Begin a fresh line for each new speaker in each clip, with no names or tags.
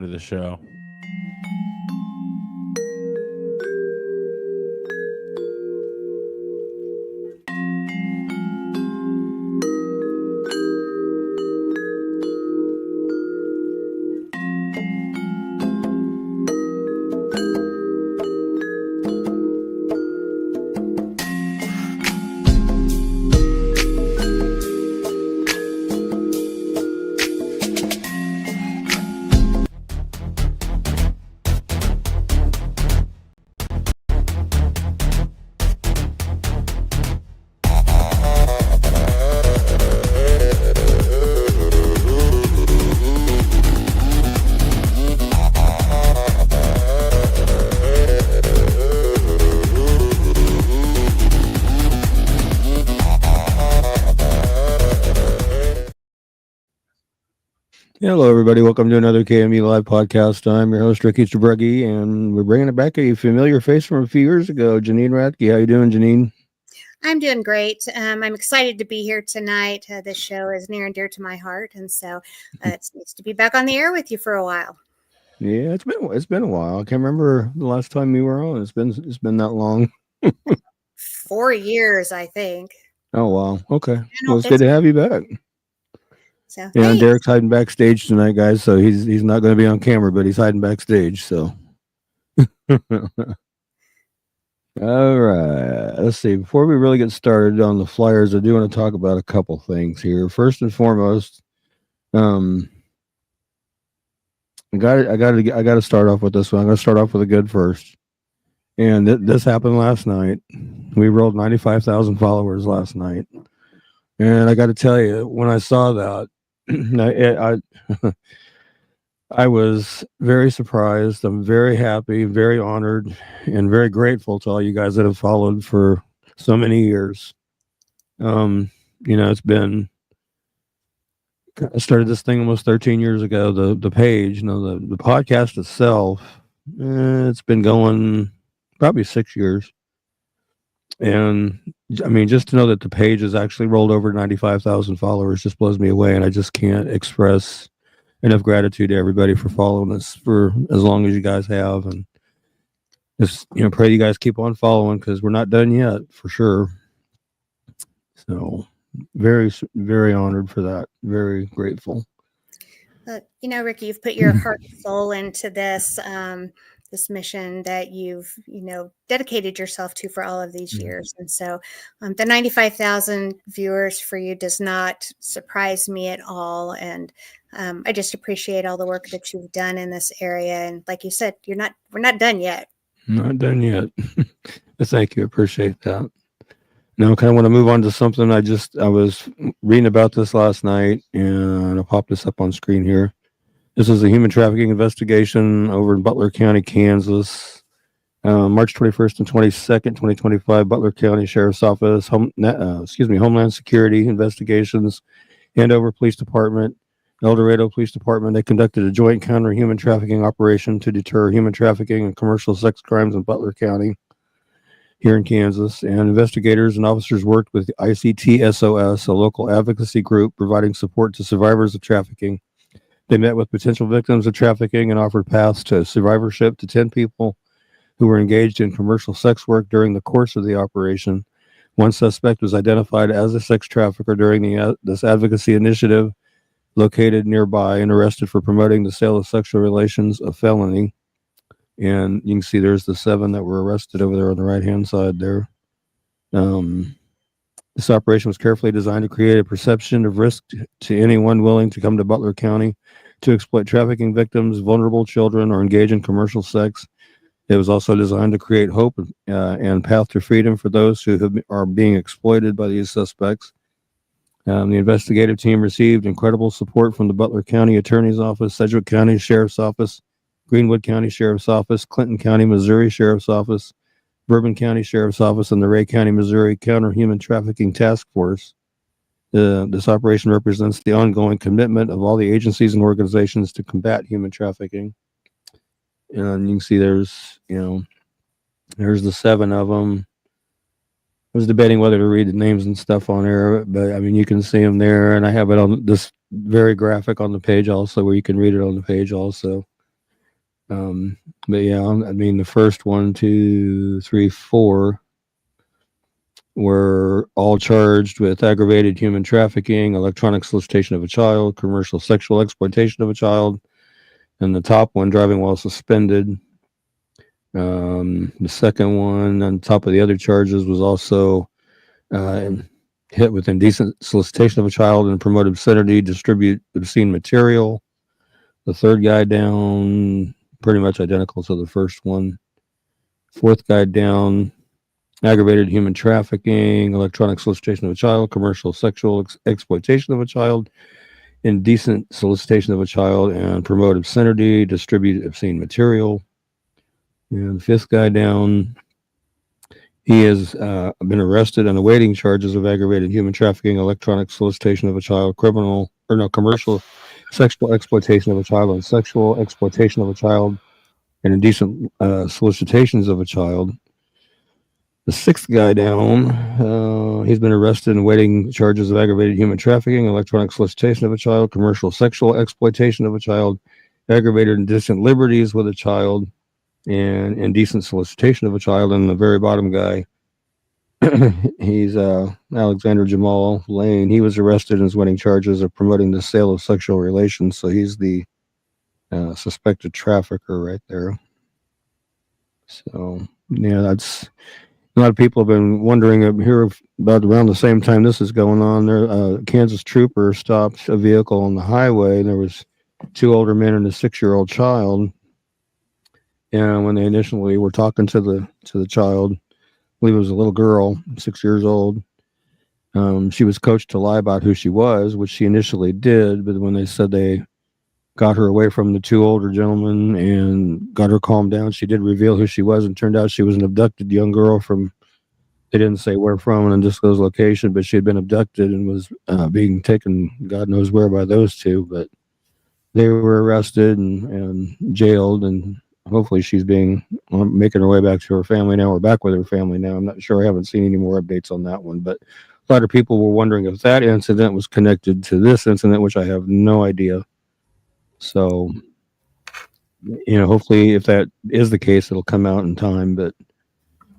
to the show. Hello, everybody. Welcome to another KMU Live podcast. I'm your host, Ricky Strabreggi, and we're bringing it back a familiar face from a few years ago, Janine Radke. How you doing, Janine?
I'm doing great. I'm excited to be here tonight. This show is near and dear to my heart, and so it's nice to be back on the air with you for a while.
Yeah, it's been a while. I can't remember the last time we were on. It's been that long.
4 years, I think.
Oh wow. Okay. Well, it's good to have you back.
So
yeah, Derek's hiding backstage tonight, guys. So he's not going to be on camera, but he's hiding backstage. So. All right. Let's see. Before we really get started on the flyers, I do want to talk about a couple things here. First and foremost, I got to start off with this one. I'm going to start off with a good first. And this happened last night. We rolled 95,000 followers last night. And I got to tell you, when I saw that, I was very surprised. I'm very happy, very honored, and very grateful to all you guys that have followed for so many years. It's been, I started this thing almost 13 years ago. The page, the podcast itself, it's been going probably 6 years. And I mean, just to know that the page has actually rolled over 95,000 followers just blows me away. And I just can't express enough gratitude to everybody for following us for as long as you guys have. And just, pray you guys keep on following because we're not done yet for sure. So very, very honored for that. Very grateful.
Ricky, you've put your heart and soul into this mission that you've, dedicated yourself to for all of these years. And so the 95,000 viewers for you does not surprise me at all. And I just appreciate all the work that you've done in this area. And like you said, we're not done yet.
Not done yet. Thank you. Appreciate that. Now I kind of want to move on to something I was reading about this last night, and I'll pop this up on screen here. This is a human trafficking investigation over in Butler County, Kansas. March 21st and 22nd, 2025, Butler County Sheriff's Office, Homeland Security Investigations, Andover Police Department, El Dorado Police Department. They conducted a joint counter human trafficking operation to deter human trafficking and commercial sex crimes in Butler County here in Kansas. And investigators and officers worked with the ICT SOS, a local advocacy group providing support to survivors of trafficking. They met with potential victims of trafficking and offered paths to survivorship to 10 people who were engaged in commercial sex work during the course of the operation. One suspect was identified as a sex trafficker during this advocacy initiative located nearby and arrested for promoting the sale of sexual relations, a felony. And you can see there's the 7 that were arrested over there on the right-hand side there. This operation was carefully designed to create a perception of risk to anyone willing to come to Butler County to exploit trafficking victims, vulnerable children, or engage in commercial sex. It was also designed to create hope and path to freedom for those who are being exploited by these suspects. The investigative team received incredible support from the Butler County Attorney's Office, Sedgwick County Sheriff's Office, Greenwood County Sheriff's Office, Clinton County, Missouri Sheriff's Office, Bourbon County Sheriff's Office, and the Ray County, Missouri Counter Human Trafficking Task Force. This operation represents the ongoing commitment of all the agencies and organizations to combat human trafficking. And you can see there's the 7 of them. I was debating whether to read the names and stuff on there, but I mean, you can see them there, and I have it on this very graphic on the page also, where you can read it on the page also. But yeah, I mean, the first 1, 2, 3, 4 were all charged with aggravated human trafficking, electronic solicitation of a child, commercial sexual exploitation of a child, and the top one, driving while suspended. The second one, on top of the other charges, was also uh, hit with indecent solicitation of a child and promote obscenity, distribute obscene material. The third guy down, pretty much identical to the first one. Fourth guy down, aggravated human trafficking, electronic solicitation of a child, commercial sexual exploitation of a child, indecent solicitation of a child, and promote obscenity, distribute obscene material. And fifth guy down, he has been arrested and awaiting charges of aggravated human trafficking, electronic solicitation of a child, commercial sexual exploitation of a child, and sexual exploitation of a child, and indecent solicitations of a child. The sixth guy down, he's been arrested and awaiting charges of aggravated human trafficking, electronic solicitation of a child, commercial sexual exploitation of a child, aggravated indecent liberties with a child, and indecent solicitation of a child. And the very bottom guy, he's Alexander Jamal Lane. He was arrested and is awaiting charges of promoting the sale of sexual relations. So he's the suspected trafficker right there. So yeah, that's a lot of people have been wondering here about around the same time this is going on. There, Kansas trooper stopped a vehicle on the highway. There was 2 older men and a 6-year-old child. And when they initially were talking to the child, I believe it was a little girl, 6 years old. She was coached to lie about who she was, which she initially did. But when they said they got her away from the 2 older gentlemen and got her calmed down, she did reveal who she was, and turned out she was an abducted young girl from, they didn't say where from and undisclosed location, but she had been abducted and was being taken God knows where by those 2. But they were arrested and jailed, and hopefully she's making her way back to her family now, or back with her family now. I'm not sure. I haven't seen any more updates on that one, but a lot of people were wondering if that incident was connected to this incident, which I have no idea. So, hopefully if that is the case, it'll come out in time, but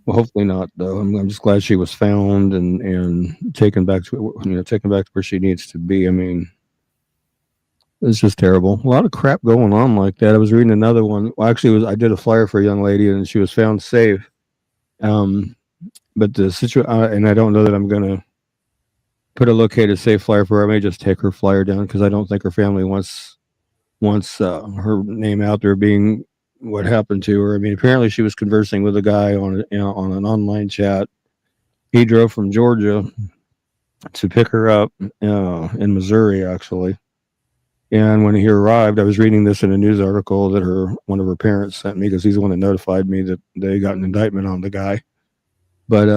hopefully not, though. I'm just glad she was found and taken back to, taken back to where she needs to be. I mean, it's just terrible. A lot of crap going on like that. I was reading another one. Well, actually, I did a flyer for a young lady, and she was found safe. But the situation, and I don't know that I'm gonna put a located safe flyer for her. I may just take her flyer down because I don't think her family wants her name out there being what happened to her. I mean, apparently she was conversing with a guy on an online chat. He drove from Georgia to pick her up in Missouri, actually. And when he arrived, I was reading this in a news article that one of her parents sent me, because he's the one that notified me that they got an indictment on the guy. But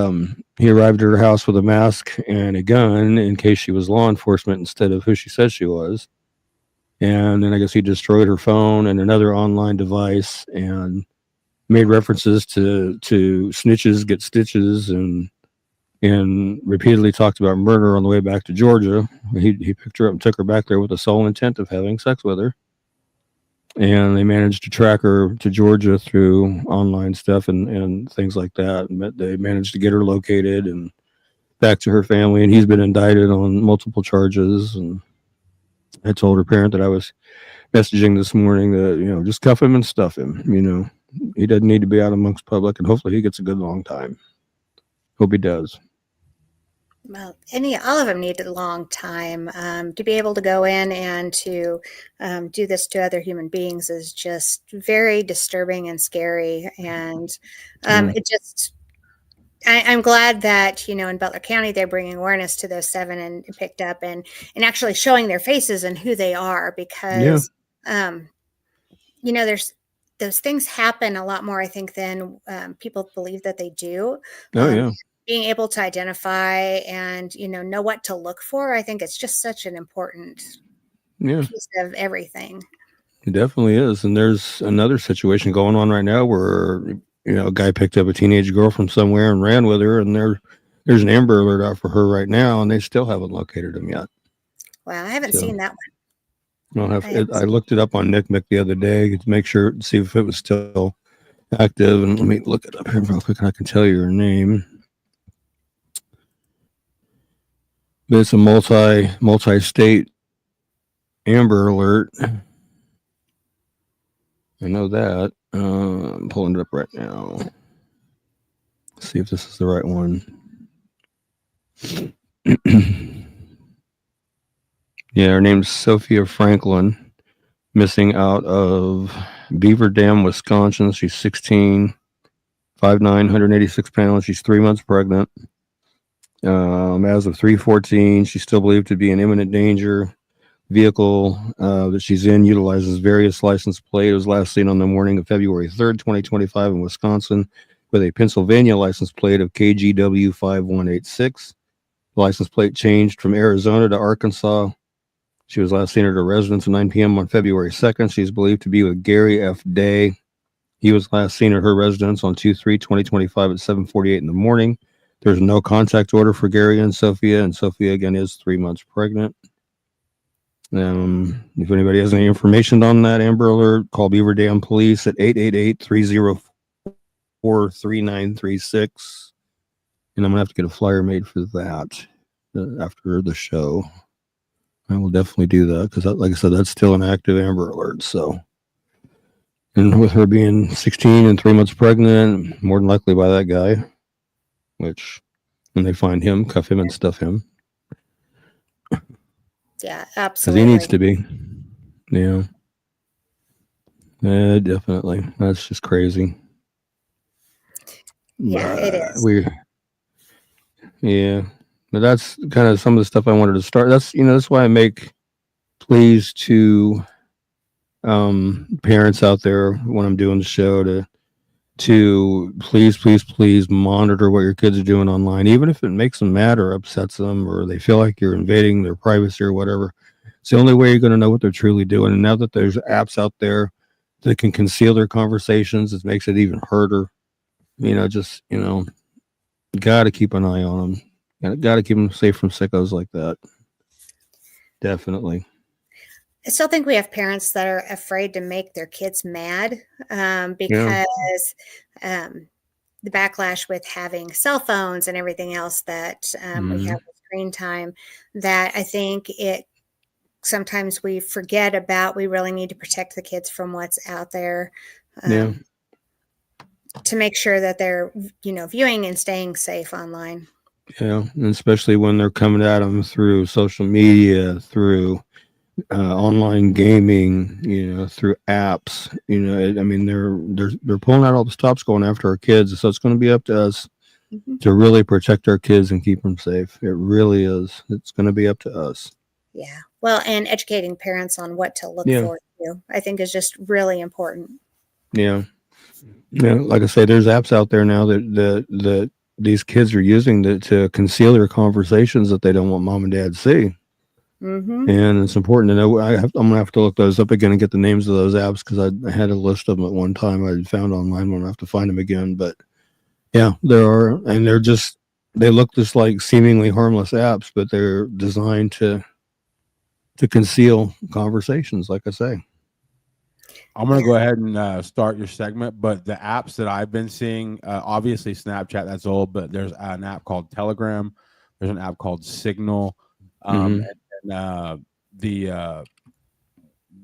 he arrived at her house with a mask and a gun in case she was law enforcement instead of who she said she was. And then I guess he destroyed her phone and another online device, and made references to snitches get stitches, and repeatedly talked about murder on the way back to Georgia. He picked her up and took her back there with the sole intent of having sex with her. And they managed to track her to Georgia through online stuff and things like that. And they managed to get her located and back to her family. And he's been indicted on multiple charges. And I told her parent that I was messaging this morning that, just cuff him and stuff him. He doesn't need to be out amongst public, and hopefully he gets a good long time. Hope he does.
Well, all of them need a long time. To be able to go in and to do this to other human beings is just very disturbing and scary. And I'm glad that, in Butler County, they're bringing awareness to those 7 and picked up and actually showing their faces and who they are, because, there's those things happen a lot more, I think, than people believe that they do. Being able to identify and, know what to look for, I think it's just such an important piece of everything.
It definitely is. And there's another situation going on right now where, a guy picked up a teenage girl from somewhere and ran with her, and there's an Amber Alert out for her right now, and they still haven't located him yet.
Wow, I haven't seen that one.
I looked it up on NCMEC the other day to make sure, see if it was still active. And let me look it up here real quick and I can tell you her name. But it's a multi-state Amber Alert. I know that. I'm pulling it up right now. Let's see if this is the right one. Yeah, her name's Sophia Franklin. Missing out of Beaver Dam, Wisconsin. She's 16, 5'9", 186 pounds. She's 3 months pregnant. As of 3/14, she's still believed to be in imminent danger. Vehicle that she's in utilizes various license plates. It was last seen on the morning of February 3rd, 2025 in Wisconsin with a Pennsylvania license plate of KGW 5186. The license plate changed from Arizona to Arkansas. She was last seen at her residence at 9 p.m. on February 2nd. She's believed to be with Gary F. Day. He was last seen at her residence on 2/3/2025 at 7:48 in the morning. There's no contact order for Gary and Sophia again is 3 months pregnant. If anybody has any information on that Amber Alert, call Beaver Dam Police at 888-304-3936. And I'm gonna have to get a flyer made for that after the show. I will definitely do that because, like I said, that's still an active Amber Alert. So, and with her being 16 and 3 months pregnant, more than likely by that guy, which when they find him, cuff him and stuff him.
Yeah,
Because
absolutely.
he needs to be. Yeah. Yeah, definitely. That's just crazy.
Yeah, it is.
But that's kind of some of the stuff I wanted to start. That's why I make pleas to parents out there when I'm doing the show to please monitor what your kids are doing online, even if it makes them mad or upsets them or they feel like you're invading their privacy or whatever. It's the only way you're going to know what they're truly doing. And now that there's apps out there that can conceal their conversations, it makes it even harder. Got to keep an eye on them. Got to keep them safe from sickos like that. Definitely.
I still think we have parents that are afraid to make their kids mad because the backlash with having cell phones and everything else that we have with screen time, that I think sometimes we forget about. We really need to protect the kids from what's out there to make sure that they're, viewing and staying safe online.
Yeah, and especially when they're coming at them through social media, through online gaming, through apps. They're pulling out all the stops going after our kids. So it's going to be up to us to really protect our kids and keep them safe. It really is. It's going to be up to us.
Yeah. Well, and educating parents on what to look for too, I think is just really important.
Yeah. Yeah. Like I say, there's apps out there now that these kids are using to conceal their conversations that they don't want mom and dad to see. And it's important to know. I'm gonna have to look those up again and get the names of those apps because I had a list of them at one time. I found online. I'm gonna have to find them again. But yeah, there are, and they look just like seemingly harmless apps, but they're designed to conceal conversations. Like I say,
I'm gonna go ahead and start your segment. But the apps that I've been seeing, obviously Snapchat, that's old, but there's an app called Telegram. There's an app called Signal.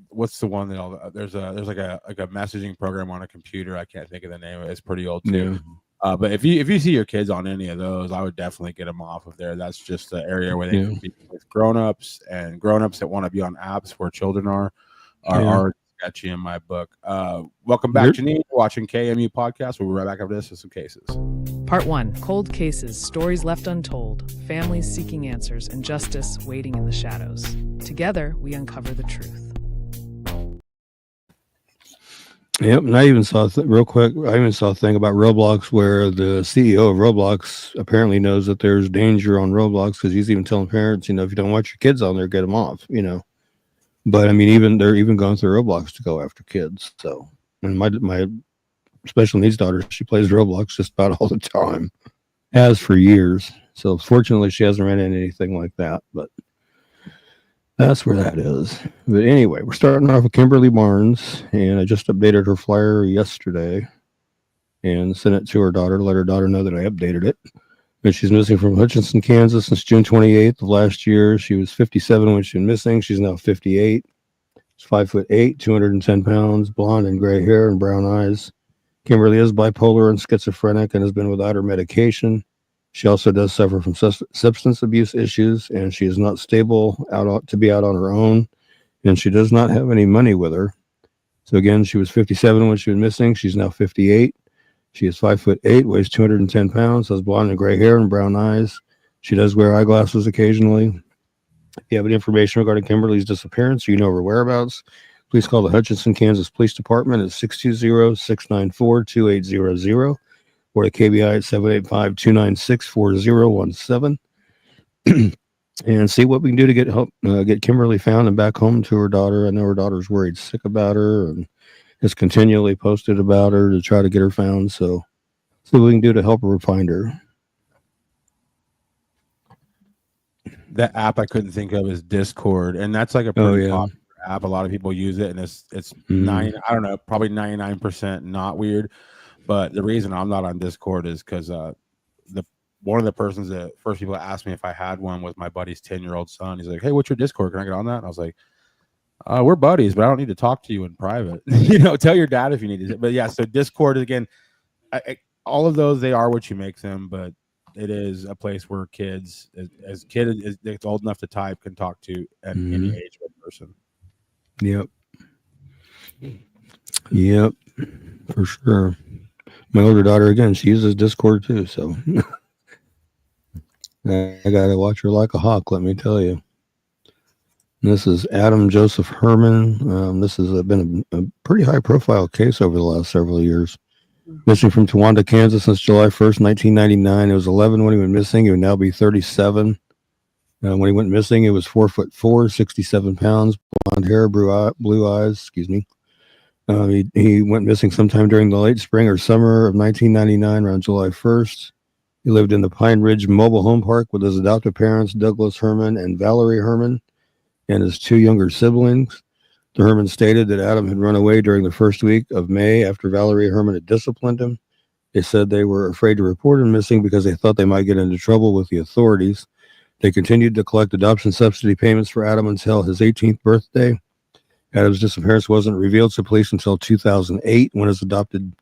What's the one that there's like a messaging program on a computer. I can't think of the name of it. It's pretty old too. But if you see your kids on any of those, I would definitely get them off of there. That's just the area where they can be with grown-ups, and grown-ups that want to be on apps where children are sketchy in my book. Welcome back, Janine. You're watching KMU Podcast. We'll be right back after this with some cases.
Part 1. Cold Cases, Stories Left Untold, Families Seeking Answers, and Justice Waiting in the Shadows. Together, we uncover the truth.
Yep, and I even saw real quick. I even saw a thing about Roblox where the CEO of Roblox apparently knows that there's danger on Roblox because he's even telling parents, if you don't want your kids on there, get them off. But I mean, they're even going through Roblox to go after kids. So, and my special needs daughter, she plays Roblox just about all the time, has for years. So fortunately, she hasn't ran into anything like that. But That's where that is. But anyway, we're starting off with Kimberly Barnes, and I just updated her flyer yesterday and sent it to her daughter to let her daughter know that I updated it. But she's missing from Hutchinson, Kansas since June 28th of last year. She was 57 when she was missing. She's now 58. She's 5'8", 210 pounds, blonde and gray hair and brown eyes. Kimberly is bipolar and schizophrenic and has been without her medication. She also does suffer from substance abuse issues, and she is not stable to be out on her own, and she does not have any money with her. So again, she was 57 when she was missing. She's now 58. She is 5'8", weighs 210 pounds, has blonde and gray hair and brown eyes. She does wear eyeglasses occasionally. If you have any information regarding Kimberly's disappearance or you know her whereabouts, please call the Hutchinson, Kansas Police Department at 620-694-2800 or the KBI at 785-296-4017 and see what we can do to get Kimberly found and back home to her daughter. I know her daughter's worried sick about her and has continually posted about her to try to get her found. So see what we can do to help her find her.
That app I couldn't think of is Discord, and that's like a pretty popular app. A lot of people use it, and it's probably 99% not weird. But the reason I'm not on Discord is because one of the persons that first people asked me if I had one was my buddy's 10-year-old son. He's like, "Hey, what's your Discord? Can I get on that?" And I was like, "We're buddies, but I don't need to talk to you in private. Tell your dad if you need to." But yeah, so Discord again, all of those, they are what you make them, but it is a place where kids, as it's old enough to type, can talk to any age of a person.
Yep, for sure. My older daughter, again, she uses Discord too, so I gotta watch her like a hawk, let me tell you. This is Adam Joseph Herman. This has been a pretty high-profile case over the last several years. Missing from Towanda, Kansas since July 1st, 1999. It was 11 when he went missing. He would now be 37. When he went missing, he was 4'4", 67 pounds, blonde hair, blue eyes. He went missing sometime during the late spring or summer of 1999, around July 1st. He lived in the Pine Ridge Mobile Home Park with his adoptive parents, Douglas Herman and Valerie Herman, and his two younger siblings. The Herman stated that Adam had run away during the first week of May after Valerie Herman had disciplined him. They said they were afraid to report him missing because they thought they might get into trouble with the authorities. They continued to collect adoption subsidy payments for Adam until his 18th birthday. Adam's disappearance wasn't revealed to police until 2008 when his adopted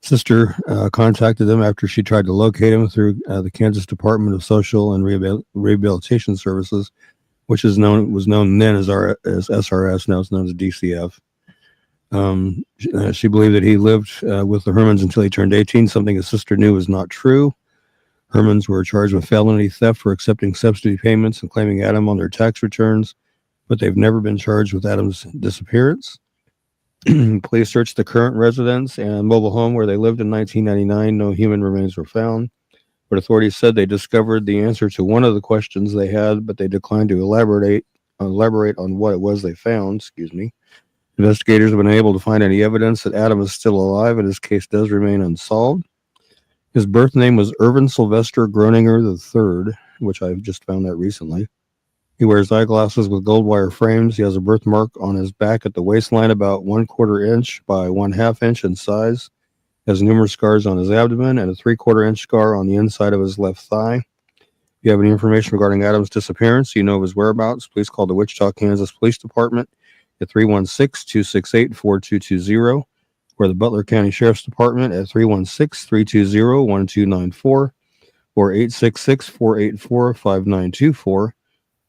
sister contacted them after she tried to locate him through the Kansas Department of Social and Rehabilitation Services, which was known then as SRS. Now it's known as DCF. She believed that he lived with the Hermans until he turned 18, something his sister knew was not true. Hermans were charged with felony theft for accepting subsidy payments and claiming Adam on their tax returns, but they've never been charged with Adam's disappearance. Police searched the current residence and mobile home where they lived in 1999. No human remains were found, but authorities said they discovered the answer to one of the questions they had, but they declined to elaborate on what it was they found. Investigators have been unable to find any evidence that Adam is still alive, and his case does remain unsolved. His birth name was Irvin Sylvester Groninger III, which I've just found that recently. He wears eyeglasses with gold wire frames. He has a birthmark on his back at the waistline about 1/4 inch by 1/2 inch in size. Has numerous scars on his abdomen and a 3/4 inch scar on the inside of his left thigh. If you have any information regarding Adam's disappearance, you know of his whereabouts, please call the Wichita, Kansas Police Department at 316-268-4220 or the Butler County Sheriff's Department at 316-320-1294 or 866-484-5924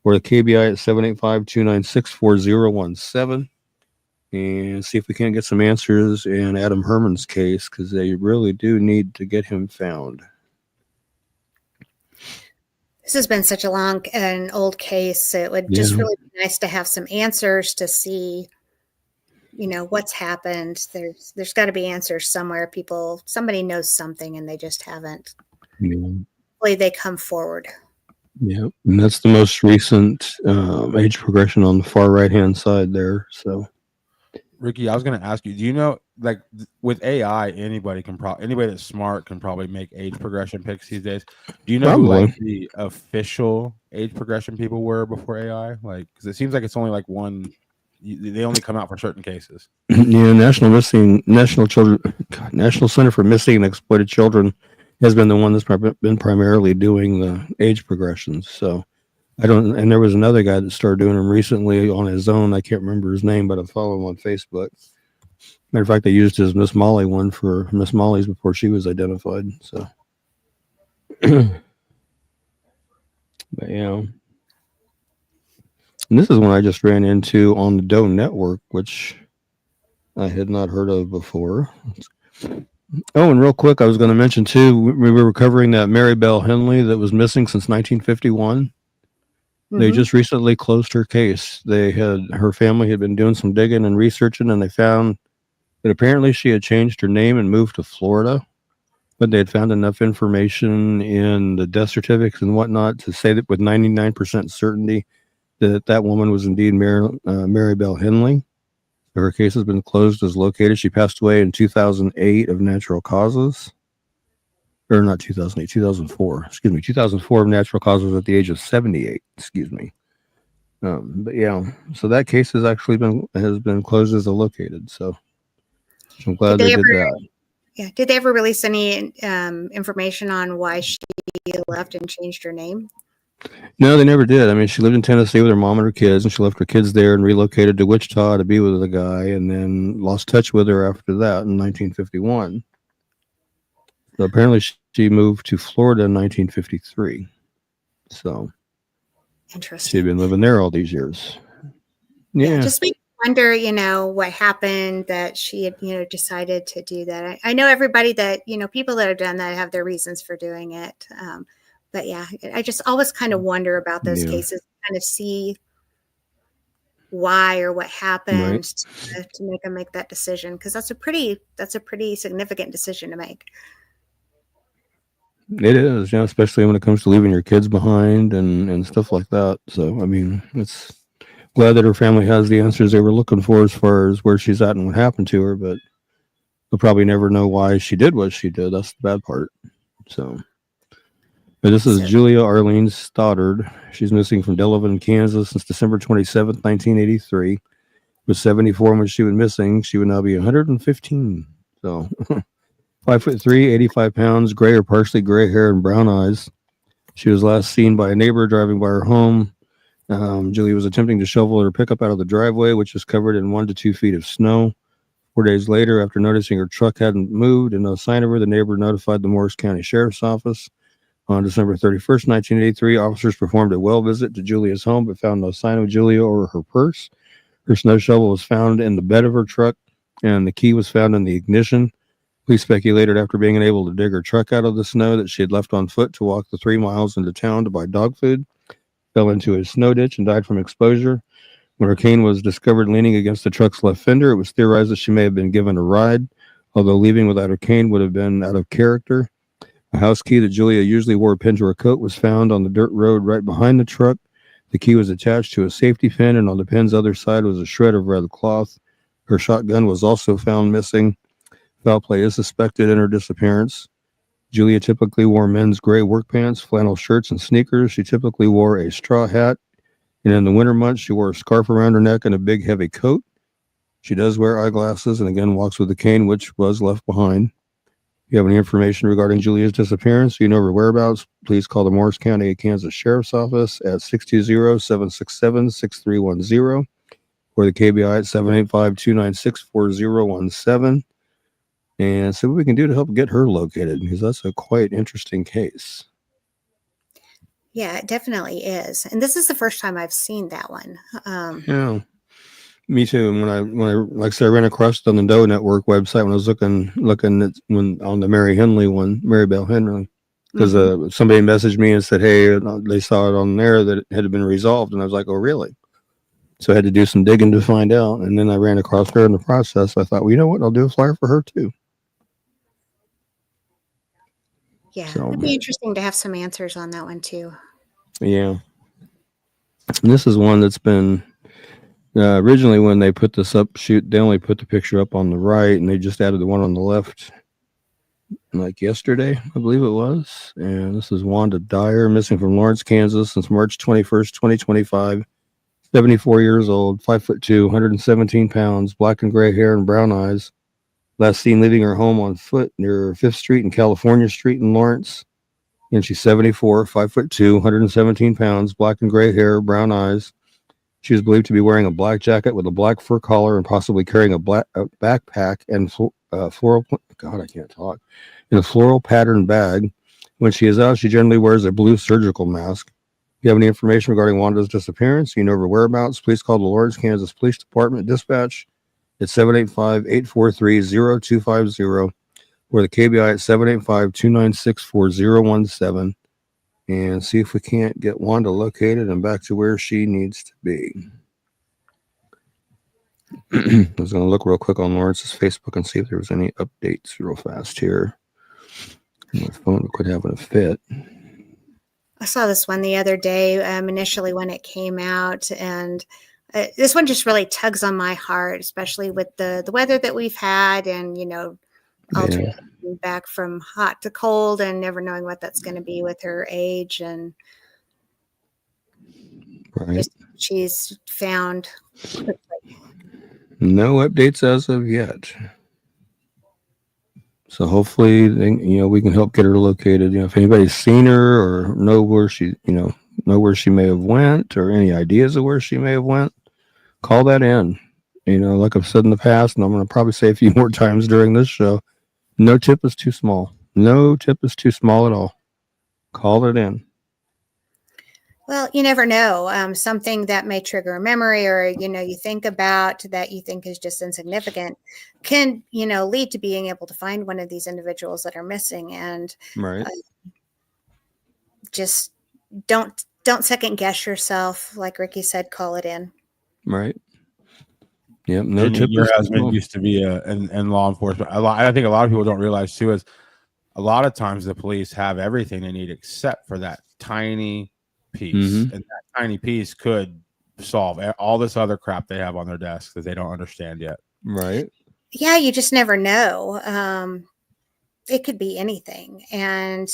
or the KBI at 785-296-4017 and see if we can't get some answers in Adam Herman's case, because they really do need to get him found.
This has been such a long and old case. It would just really be nice to have some answers to see, what's happened. There's got to be answers somewhere. Somebody knows something and they just haven't. Hopefully they come forward.
Yeah, and that's the most recent age progression on the far right-hand side there. So
Ricky, I was going to ask you, do you know, like with AI, anybody that's smart can probably make age progression picks these days. Do you know who
Probably.
like the official age progression people were before AI? Like, because it seems like it's only like one. They only come out for certain cases.
Yeah, National Center for Missing and Exploited Children has been the one that's been primarily doing the age progressions. So I don't. And there was another guy that started doing them recently on his own. I can't remember his name, but I follow him on Facebook. Matter of fact, they used his Miss Molly one for Miss Molly's before she was identified. So, but yeah. And this is one I just ran into on the Doe Network, which I had not heard of before. Oh, and real quick, I was going to mention too, we were covering that Mary Bell Henley that was missing since 1951. They just recently closed her case. Her family had been doing some digging and researching, and they found that apparently she had changed her name and moved to Florida, but they had found enough information in the death certificates and whatnot to say that with 99% certainty that woman was indeed Mary Bell Henley. Her case has been closed as located. She passed away in 2008 of natural causes. Or not 2008, 2004. Excuse me, 2004 of natural causes at the age of 78. Excuse me. But yeah, so that case has been closed as a located. So I'm glad they did that.
Yeah. Did they ever release any information on why she left and changed her name?
No, they never did. I mean, she lived in Tennessee with her mom and her kids, and she left her kids there and relocated to Wichita to be with the guy, and then lost touch with her after that in 1951. So apparently she moved to Florida in 1953. So
interesting.
She'd been living there all these years. Yeah.
Just makes me wonder, what happened that she had, decided to do that. I know everybody that, people that have done that have their reasons for doing it. But yeah, I just always kind of wonder about those cases, kind of see why or what happened to make them make that decision. Cause that's a pretty significant decision to make.
It is, especially when it comes to leaving your kids behind and stuff like that. So, I mean, it's glad that her family has the answers they were looking for as far as where she's at and what happened to her, but we'll probably never know why she did what she did. That's the bad part. So, but this is Julia Arlene Stoddard. She's missing from Delavan, Kansas since December 27th, 1983. Was 74 when she went missing. She would now be 115. So 5'3", 85 pounds, gray or partially gray hair and brown eyes. She was last seen by a neighbor driving by her home. Julia was attempting to shovel her pickup out of the driveway, which was covered in 1 to 2 feet of snow. 4 days later, after noticing her truck hadn't moved and no sign of her, the neighbor notified the Morris County Sheriff's Office. On December 31st, 1983, officers performed a well visit to Julia's home, but found no sign of Julia or her purse. Her snow shovel was found in the bed of her truck, and the key was found in the ignition. Police speculated after being unable to dig her truck out of the snow that she had left on foot to walk the 3 miles into town to buy dog food, fell into a snow ditch, and died from exposure. When her cane was discovered leaning against the truck's left fender, it was theorized that she may have been given a ride, although leaving without her cane would have been out of character. A house key that Julia usually wore pinned to her coat was found on the dirt road right behind the truck. The key was attached to a safety pin, and on the pin's other side was a shred of red cloth. Her shotgun was also found missing. Foul play is suspected in her disappearance. Julia typically wore men's gray work pants, flannel shirts, and sneakers. She typically wore a straw hat, and in the winter months, she wore a scarf around her neck and a big, heavy coat. She does wear eyeglasses and again walks with a cane, which was left behind. If you have any information regarding Julia's disappearance, or you know her whereabouts, please call the Morris County, Kansas Sheriff's Office at 620-767-6310 or the KBI at 785-296-4017 and see what we can do to help get her located, because that's a quite interesting case.
Yeah, it definitely is. And this is the first time I've seen that one.
Yeah. Me too. And when I like I said, I ran across it on the Doe Network website when I was looking at on the Mary Bell Henley, because somebody messaged me and said, hey, they saw it on there that it had been resolved, and I was like, oh, really? So I had to do some digging to find out, and then I ran across her in the process. I thought, well, you know what? I'll do a flyer for her too.
Yeah, it'd be interesting to have some answers on that one too.
Yeah. And this is one that's been Originally, when they put this up, they only put the picture up on the right, and they just added the one on the left, like yesterday, I believe it was. And this is Wanda Dyer, missing from Lawrence, Kansas, since March 21st, 2025. 74 years old, 5'2", 117 pounds, black and gray hair and brown eyes. Last seen leaving her home on foot near 5th Street and California Street in Lawrence. And she's 74, 5'2", 117 pounds, black and gray hair, brown eyes. She was believed to be wearing a black jacket with a black fur collar and possibly carrying a black backpack and floral. God, I can't talk. In a floral patterned bag. When she is out, she generally wears a blue surgical mask. If you have any information regarding Wanda's disappearance, you know her whereabouts, please call the Lawrence, Kansas Police Department dispatch at 785-843-0250 or the KBI at 785-296-4017. And see if we can't get Wanda located and back to where she needs to be. I was going to look real quick on Lawrence's Facebook and see if there was any updates real fast here. My phone would quit having a fit.
I saw this one the other day, initially when it came out, and this one just really tugs on my heart, especially with the weather that we've had, and alternating back from hot to cold, and never knowing what that's going to be with her age, and she's found.
No updates as of yet. So hopefully, we can help get her located. If anybody's seen her or know where she may have went, or any ideas of where she may have went, call that in. Like I've said in the past, and I'm going to probably say a few more times during this show, no tip is too small. No tip is too small at all. Call it in.
Well, you never know. Something that may trigger a memory, or you think about that you think is just insignificant, can lead to being able to find one of these individuals that are missing. And
right,
just don't second guess yourself. Like Ricky said, call it in.
Right. Yep. No
Virginia,
tip.
Your husband used to be in law enforcement. I think a lot of people don't realize too is a lot of times the police have everything they need except for that tiny piece, and that tiny piece could solve all this other crap they have on their desk that they don't understand yet.
Right.
Yeah, you just never know. It could be anything, and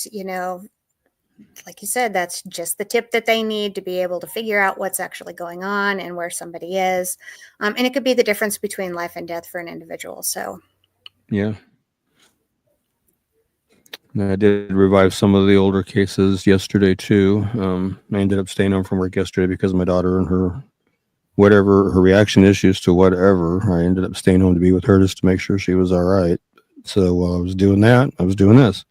like you said, that's just the tip that they need to be able to figure out what's actually going on and where somebody is, and it could be the difference between life and death for an individual. So
yeah. I did revive some of the older cases yesterday too. I ended up staying home from work yesterday because of my daughter and her reaction issues to whatever. I ended up staying home to be with her just to make sure she was all right. So while I was doing that, I was doing this.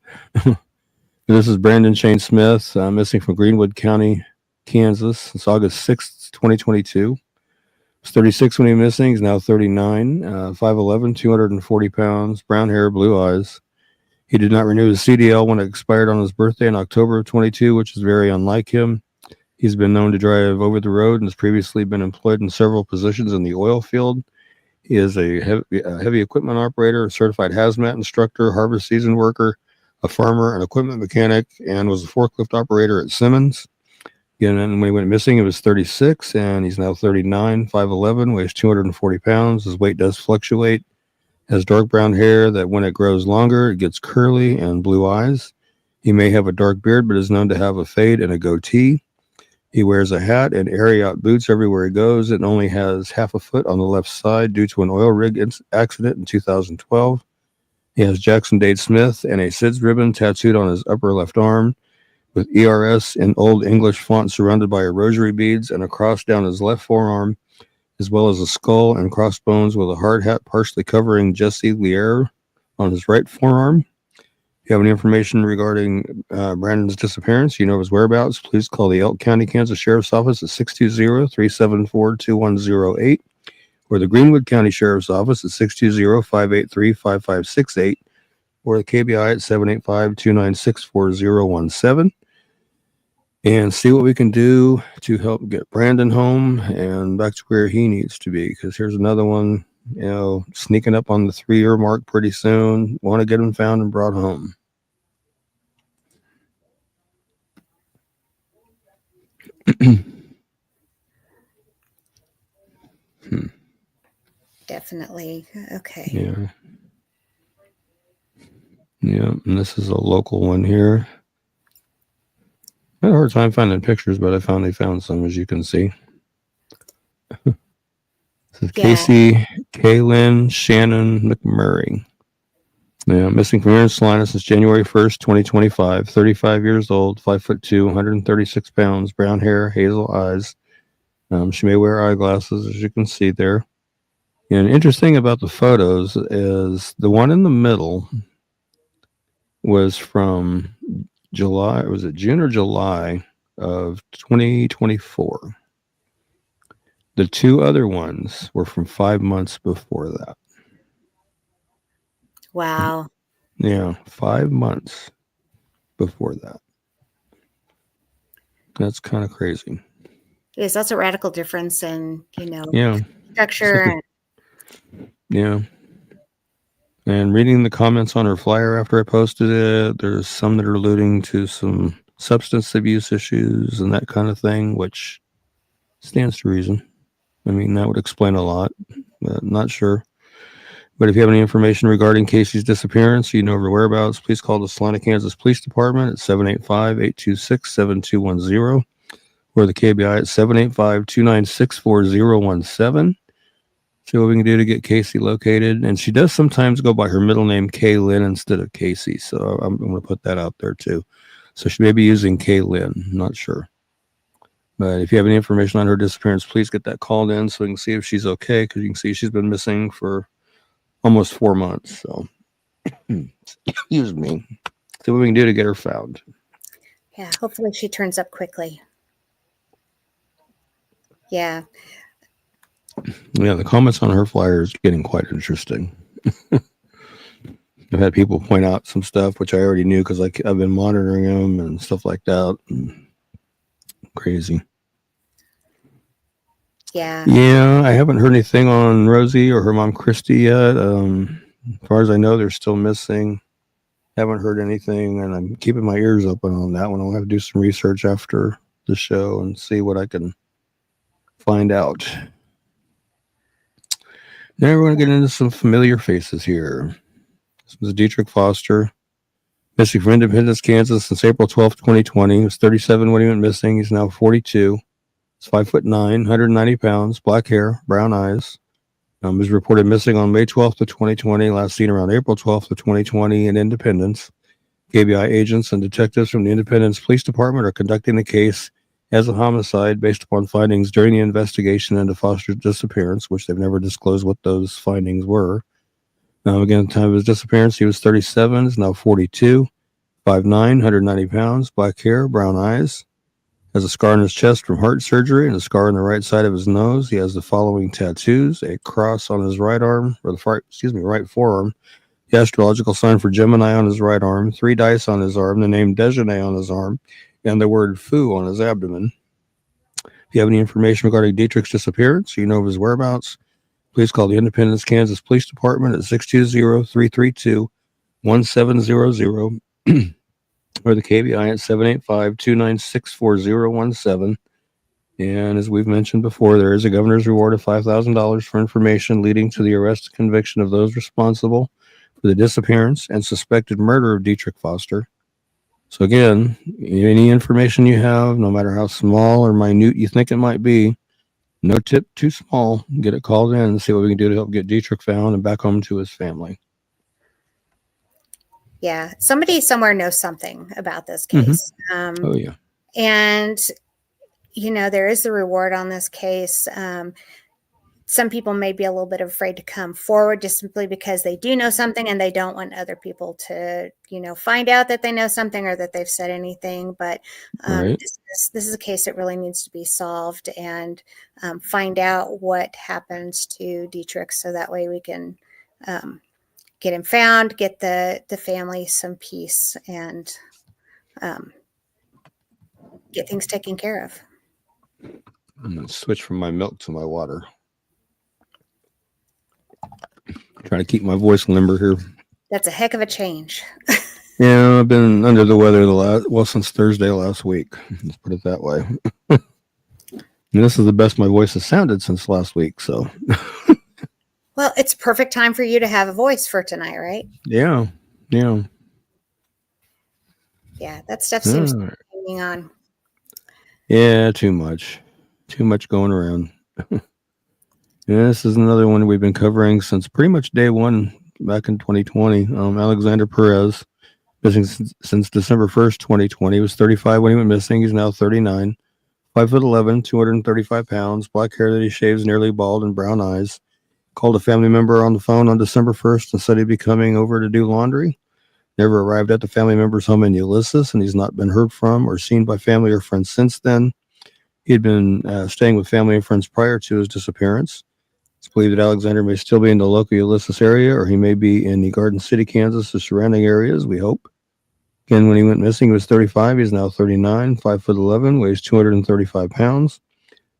This is Brandon Shane Smith, missing from Greenwood County, Kansas. It's August 6th, 2022. He was 36 when he was missing. He's now 39, 5'11", 240 pounds, brown hair, blue eyes. He did not renew his CDL when it expired on his birthday in October of 22, which is very unlike him. He's been known to drive over the road and has previously been employed in several positions in the oil field. He is a heavy equipment operator, a certified hazmat instructor, harvest season worker, a farmer, an equipment mechanic, and was a forklift operator at Simmons. Again, when he went missing, he was 36, and he's now 39, 5'11", weighs 240 pounds. His weight does fluctuate. Has dark brown hair that when it grows longer, it gets curly, and blue eyes. He may have a dark beard, but is known to have a fade and a goatee. He wears a hat and airy-out boots everywhere he goes and only has half a foot on the left side due to an oil rig accident in 2012. He has Jackson Dade Smith and a SIDS ribbon tattooed on his upper left arm with ERS in Old English font surrounded by rosary beads and a cross down his left forearm, as well as a skull and crossbones with a hard hat partially covering Jesse Lier on his right forearm. If you have any information regarding Brandon's disappearance, his whereabouts, please call the Elk County, Kansas Sheriff's Office at 620-374-2108 or the Greenwood County Sheriff's Office at 620-583-5568 or the KBI at 785-296-4017. And see what we can do to help get Brandon home and back to where he needs to be. Because here's another one, sneaking up on the 3-year mark pretty soon. Want to get him found and brought home.
Definitely. Okay.
Yeah. Yeah. And this is a local one here. I had a hard time finding pictures, but I finally found some, as you can see. This is
Yeah.
Casey Kaylin Shannon McMurray. Yeah, missing from Aaron Salina since January 1st, 2025. 35 years old, 5'2", 136 pounds, brown hair, hazel eyes. She may wear eyeglasses, as you can see there. And interesting about the photos is the one in the middle was from July. Was it June or July of 2024? The two other ones were from 5 months before that.
Wow.
Yeah, 5 months before that. That's kind of crazy.
Yes, that's a radical difference in,
Yeah.
structure.
Yeah. And reading the comments on her flyer after I posted it, there's some that are alluding to some substance abuse issues and that kind of thing, which stands to reason. I mean, that would explain a lot, but not sure. But if you have any information regarding Casey's disappearance, you know her whereabouts, please call the Salina, Kansas Police Department at 785-826-7210 or the KBI at 785-296-4017. See what we can do to get Casey located. And she does sometimes go by her middle name, Kaylin, instead of Casey. So I'm going to put that out there too. So she may be using Kaylin. I'm not sure. But if you have any information on her disappearance, please get that called in so we can see if she's okay. Because you can see she's been missing for almost 4 months. So excuse me. See what we can do to get her found.
Yeah, hopefully she turns up quickly. Yeah.
Yeah, the comments on her flyer is getting quite interesting. I've had people point out some stuff which I already knew because I've been monitoring them and stuff like that. Crazy.
Yeah.
Yeah, I haven't heard anything on Rosie or her mom Christy yet. As far as I know, they're still missing. Haven't heard anything, and I'm keeping my ears open on that one. I'll have to do some research after the show and see what I can find out. Now we're going to get into some familiar faces here. This was Dietrich Foster, missing from Independence, Kansas since April 12th, 2020. He was 37 when he went missing. He's now 42. He's 5'9", 190 pounds, black hair, brown eyes. He was reported missing on May 12th of 2020, last seen around April 12th of 2020 in Independence. KBI agents and detectives from the Independence Police Department are conducting the case as a homicide based upon findings during the investigation into Foster's disappearance, which they've never disclosed what those findings were. Again, at the time of his disappearance, he was 37, is now 42, 5'9", 190 pounds, black hair, brown eyes. Has a scar on his chest from heart surgery and a scar on the right side of his nose. He has the following tattoos: a cross on his right arm, or right forearm, the astrological sign for Gemini on his right arm, 3 dice on his arm, the name Dejeuner on his arm, and the word foo on his abdomen. If you have any information regarding Dietrich's disappearance, or you know of his whereabouts, please call the Independence, Kansas Police Department at 620-332-1700 or the KBI at 785-296-4017. And as we've mentioned before, there is a governor's reward of $5,000 for information leading to the arrest and conviction of those responsible for the disappearance and suspected murder of Dietrich Foster. So again, any information you have, no matter how small or minute you think it might be, no tip too small, get it called in and see what we can do to help get Dietrich found and back home to his family.
Yeah. Somebody somewhere knows something about this case.
Oh, yeah.
And, there is a reward on this case. Some people may be a little bit afraid to come forward just simply because they do know something and they don't want other people to, find out that they know something or that they've said anything. But
Right.
this is a case that really needs to be solved and find out what happens to Dietrich so that way we can get him found, get the family some peace, and get things taken care of.
I'm going to switch from my milk to my water. Trying to keep my voice limber here.
That's a heck of a change.
Yeah, I've been under the weather since Thursday last week. Let's put it that way. And this is the best my voice has sounded since last week. So,
Well, it's perfect time for you to have a voice for tonight, right?
yeah.
Yeah, that stuff seems to be hanging on.
Yeah, too much. Too much going around. Yeah, this is another one we've been covering since pretty much day one back in 2020. Alexander Perez, missing since December 1st, 2020. He was 35 when he went missing. He's now 39. 5'11", 235 pounds, black hair that he shaves nearly bald, and brown eyes. Called a family member on the phone on December 1st and said he'd be coming over to do laundry. Never arrived at the family member's home in Ulysses, and he's not been heard from or seen by family or friends since then. He had been staying with family and friends prior to his disappearance. It's believed that Alexander may still be in the local Ulysses area, or he may be in the Garden City, Kansas, or surrounding areas, we hope. Again, when he went missing, he was 35. He's now 39, 5'11", weighs 235 pounds,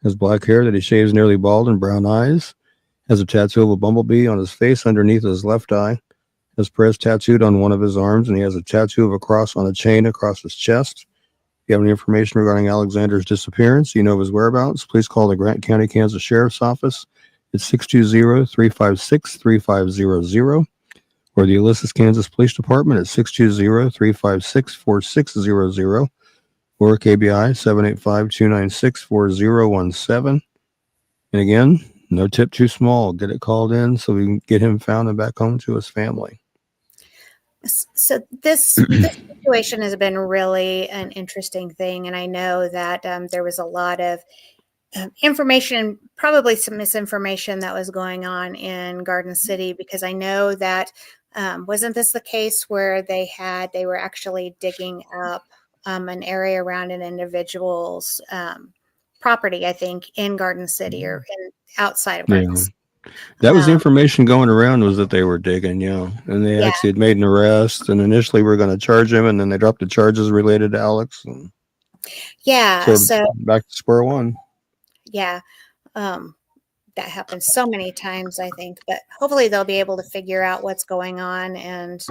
has black hair that he shaves nearly bald, and brown eyes, has a tattoo of a bumblebee on his face underneath his left eye, has Perez tattooed on one of his arms, and he has a tattoo of a cross on a chain across his chest. If you have any information regarding Alexander's disappearance, you know of his whereabouts, please call the Grant County, Kansas Sheriff's Office. It's 620-356-3500, or the Ulysses, Kansas Police Department at 620-356-4600, or KBI 785-296-4017. And again, no tip too small. Get it called in so we can get him found and back home to his family.
So this situation has been really an interesting thing, and I know that there was a lot of information, probably some misinformation that was going on in Garden City, because I know that wasn't this the case where they were actually digging up an area around an individual's property, I think, in Garden City or outside of Garden City.
That was the information going around, was that they were digging, and they actually had made an arrest, and initially we're going to charge him, and then they dropped the charges related to Alex. And so back to square one.
Yeah. That happens so many times, I think, but hopefully they'll be able to figure out what's going on and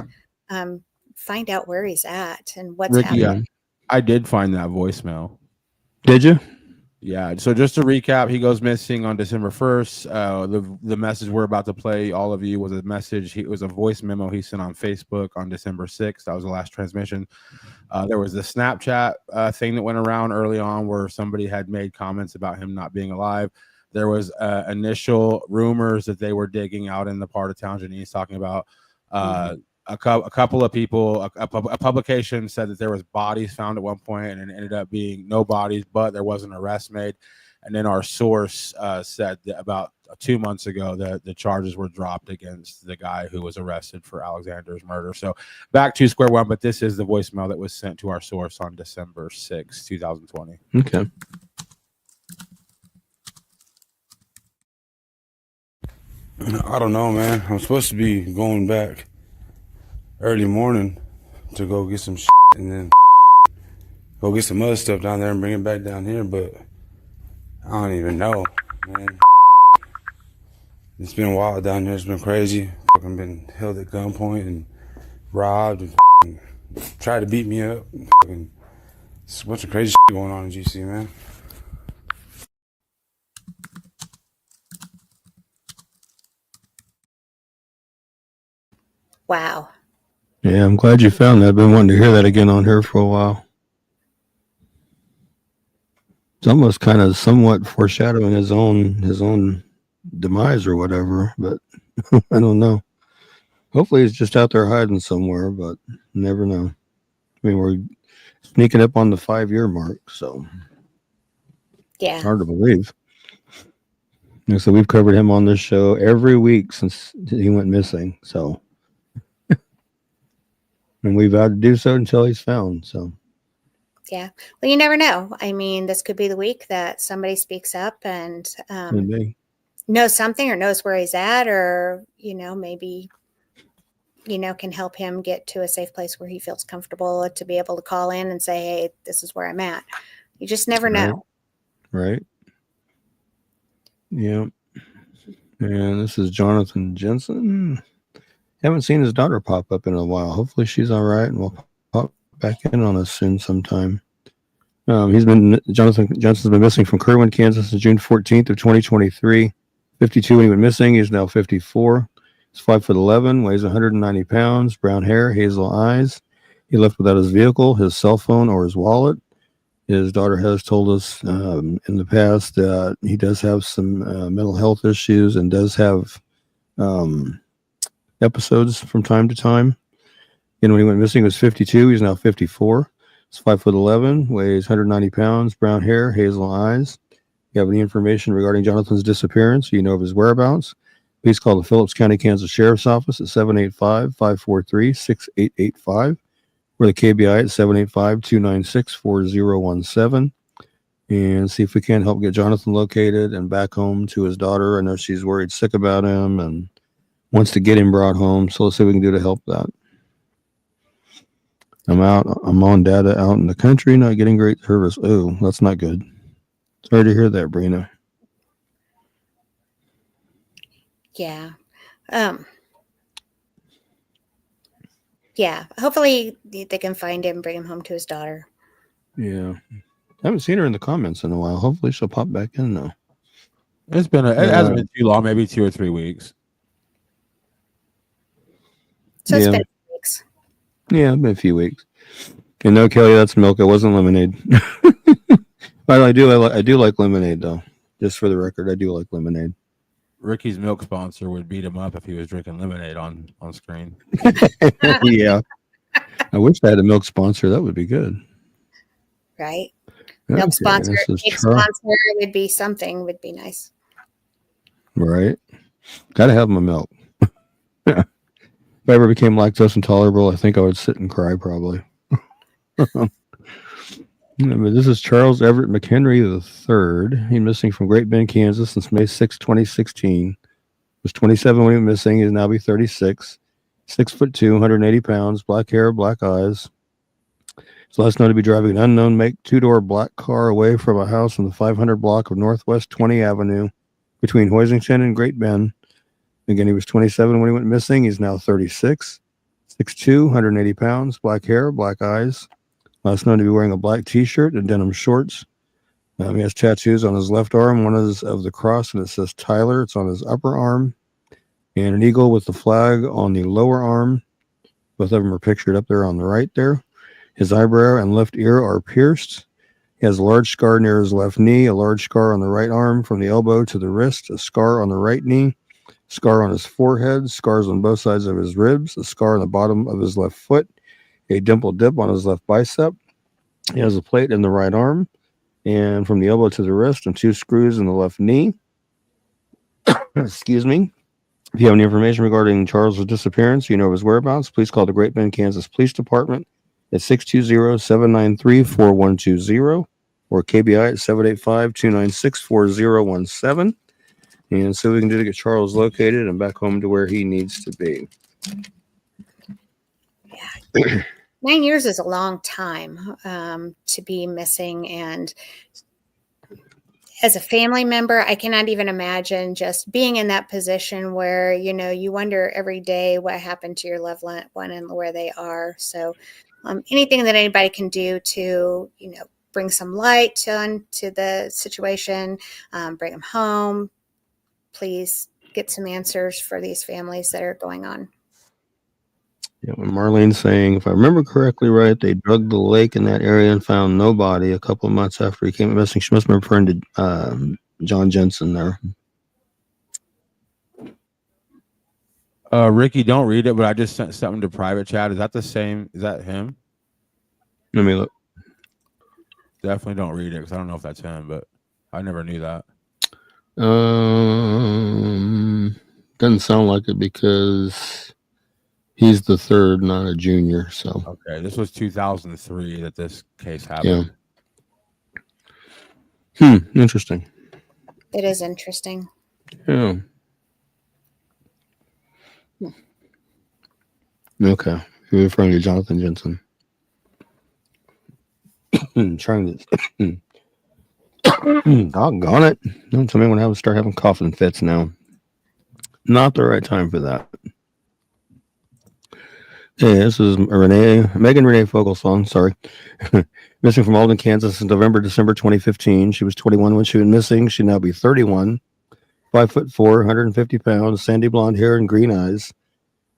find out where he's at and what's happening.
Yeah, I did find that voicemail.
Did you?
Yeah. So just to recap, he goes missing on December 1st. The message we're about to play, all of you, was a message. It was a voice memo he sent on Facebook on December 6th. That was the last transmission. There was the Snapchat thing that went around early on where somebody had made comments about him not being alive. There was initial rumors that they were digging out in the part of town Janine's talking about. A couple of people, a publication said that there was bodies found at one point, and it ended up being no bodies, but there was an arrest made. And then our source said that about 2 months ago that the charges were dropped against the guy who was arrested for Alexander's murder. So back to square one, but this is the voicemail that was sent to our source on December 6, 2020.
Okay.
I don't know, man. I'm supposed to be going back early morning to go get some shit and then go get some other stuff down there and bring it back down here, but I don't even know, man. It's been wild down here. It's been crazy. Fucking been held at gunpoint and robbed and tried to beat me up. It's a bunch of crazy shit going on in GC, man.
Wow.
Yeah, I'm glad you found that. I've been wanting to hear that again on here for a while. It's almost kind of somewhat foreshadowing his own demise or whatever, but I don't know. Hopefully he's just out there hiding somewhere, but you never know. I mean, we're sneaking up on the 5-year mark, so
yeah,
it's hard to believe. And so we've covered him on this show every week since he went missing, so. And we vowed to do so until he's found. So,
yeah. Well, you never know. I mean, this could be the week that somebody speaks up and knows something or knows where he's at, or maybe can help him get to a safe place where he feels comfortable to be able to call in and say, "Hey, this is where I'm at." You just never know.
Right. Yeah. And this is Jonathan Jensen. Haven't seen his daughter pop up in a while. Hopefully she's all right and we'll pop back in on us soon sometime. Jonathan Jensen's been missing from Kerwin, Kansas since June 14th of 2023. 52 when he went missing. He's now 54. He's 5'11", weighs 190 pounds, brown hair, hazel eyes. He left without his vehicle, his cell phone, or his wallet. His daughter has told us in the past that he does have some mental health issues and does have episodes from time to time. And when he went missing, he was 52. He's now 54. He's 5'11", weighs 190 pounds, brown hair, hazel eyes. If you have any information regarding Jonathan's disappearance, you know of his whereabouts, please call the Phillips County, Kansas Sheriff's Office at 785-543-6885 or the KBI at 785-296-4017 and see if we can help get Jonathan located and back home to his daughter. I know she's worried sick about him and wants to get him brought home. So let's see what we can do to help that. I'm on data out in the country, not getting great service. Oh, that's not good. Sorry to hear that, Brina.
Yeah. Yeah. Hopefully they can find him, bring him home to his daughter.
Yeah. I haven't seen her in the comments in a while. Hopefully she'll pop back in though.
It hasn't been too long, maybe 2 or 3 weeks.
So it's been weeks.
Yeah, been a few weeks. And no, Kelly, that's milk. It wasn't lemonade. But I do like lemonade though. Just for the record, I do like lemonade.
Ricky's milk sponsor would beat him up if he was drinking lemonade on screen.
Yeah. I wish I had a milk sponsor. That would be good.
Right.
Okay,
Milk sponsor would be something, would be nice.
Right. Gotta have my milk. If I ever became lactose intolerable, I think I would sit and cry probably. But this is Charles Everett McHenry III. He's missing from Great Bend, Kansas since May 6, 2016. Was 27 when he went missing. He's now be 36. 6'2", 180 pounds, black hair, black eyes. He's last known to be driving an unknown make 2-door black car away from a house in the 500 block of Northwest 20 Avenue between Hoisington and Great Bend. Again, he was 27 when he went missing. He's now 36. 6'2", 180 pounds, black hair, black eyes. Last known to be wearing a black t-shirt and denim shorts. He has tattoos on his left arm. One is of the cross, and it says Tyler. It's on his upper arm. And an eagle with the flag on the lower arm. Both of them are pictured up there on the right there. His eyebrow and left ear are pierced. He has a large scar near his left knee, a large scar on the right arm from the elbow to the wrist, a scar on the right knee, scar on his forehead, scars on both sides of his ribs, a scar on the bottom of his left foot, a dimple dip on his left bicep. He has a plate in the right arm and from the elbow to the wrist and 2 screws in the left knee. Excuse me. If you have any information regarding Charles' disappearance, you know of his whereabouts, please call the Great Bend, Kansas Police Department at 620-793-4120 or KBI at 785-296-4017. And so we can do to get Charles located and back home to where he needs to be.
Yeah. 9 years is a long time to be missing. And as a family member, I cannot even imagine just being in that position where, you wonder every day what happened to your loved one and where they are. So anything that anybody can do to, bring some light to the situation, bring them home, please get some answers for these families that are going on.
Yeah, when Marlene's saying, if I remember correctly, right, they dug the lake in that area and found no body a couple of months after he came missing. She must be referring to John Jensen there.
Ricky, don't read it, but I just sent something to private chat. Is that the same? Is that him?
Let me look.
Definitely don't read it because I don't know if that's him, but I never knew that.
Doesn't sound like it because he's the third, not a junior. So
okay, this was 2003 that this case happened.
Yeah. Interesting.
It is interesting.
Yeah. Okay. You're referring to Jonathan Jensen. Trying this. Doggone it. Don't tell me when I would start having coughing fits now. Not the right time for that. Hey, this is Megan Renee Fogelsong. Sorry. Missing from Alden, Kansas since December 2015. She was 21 when she went missing. She'd now be 31. 5'4", 150 pounds, sandy blonde hair and green eyes.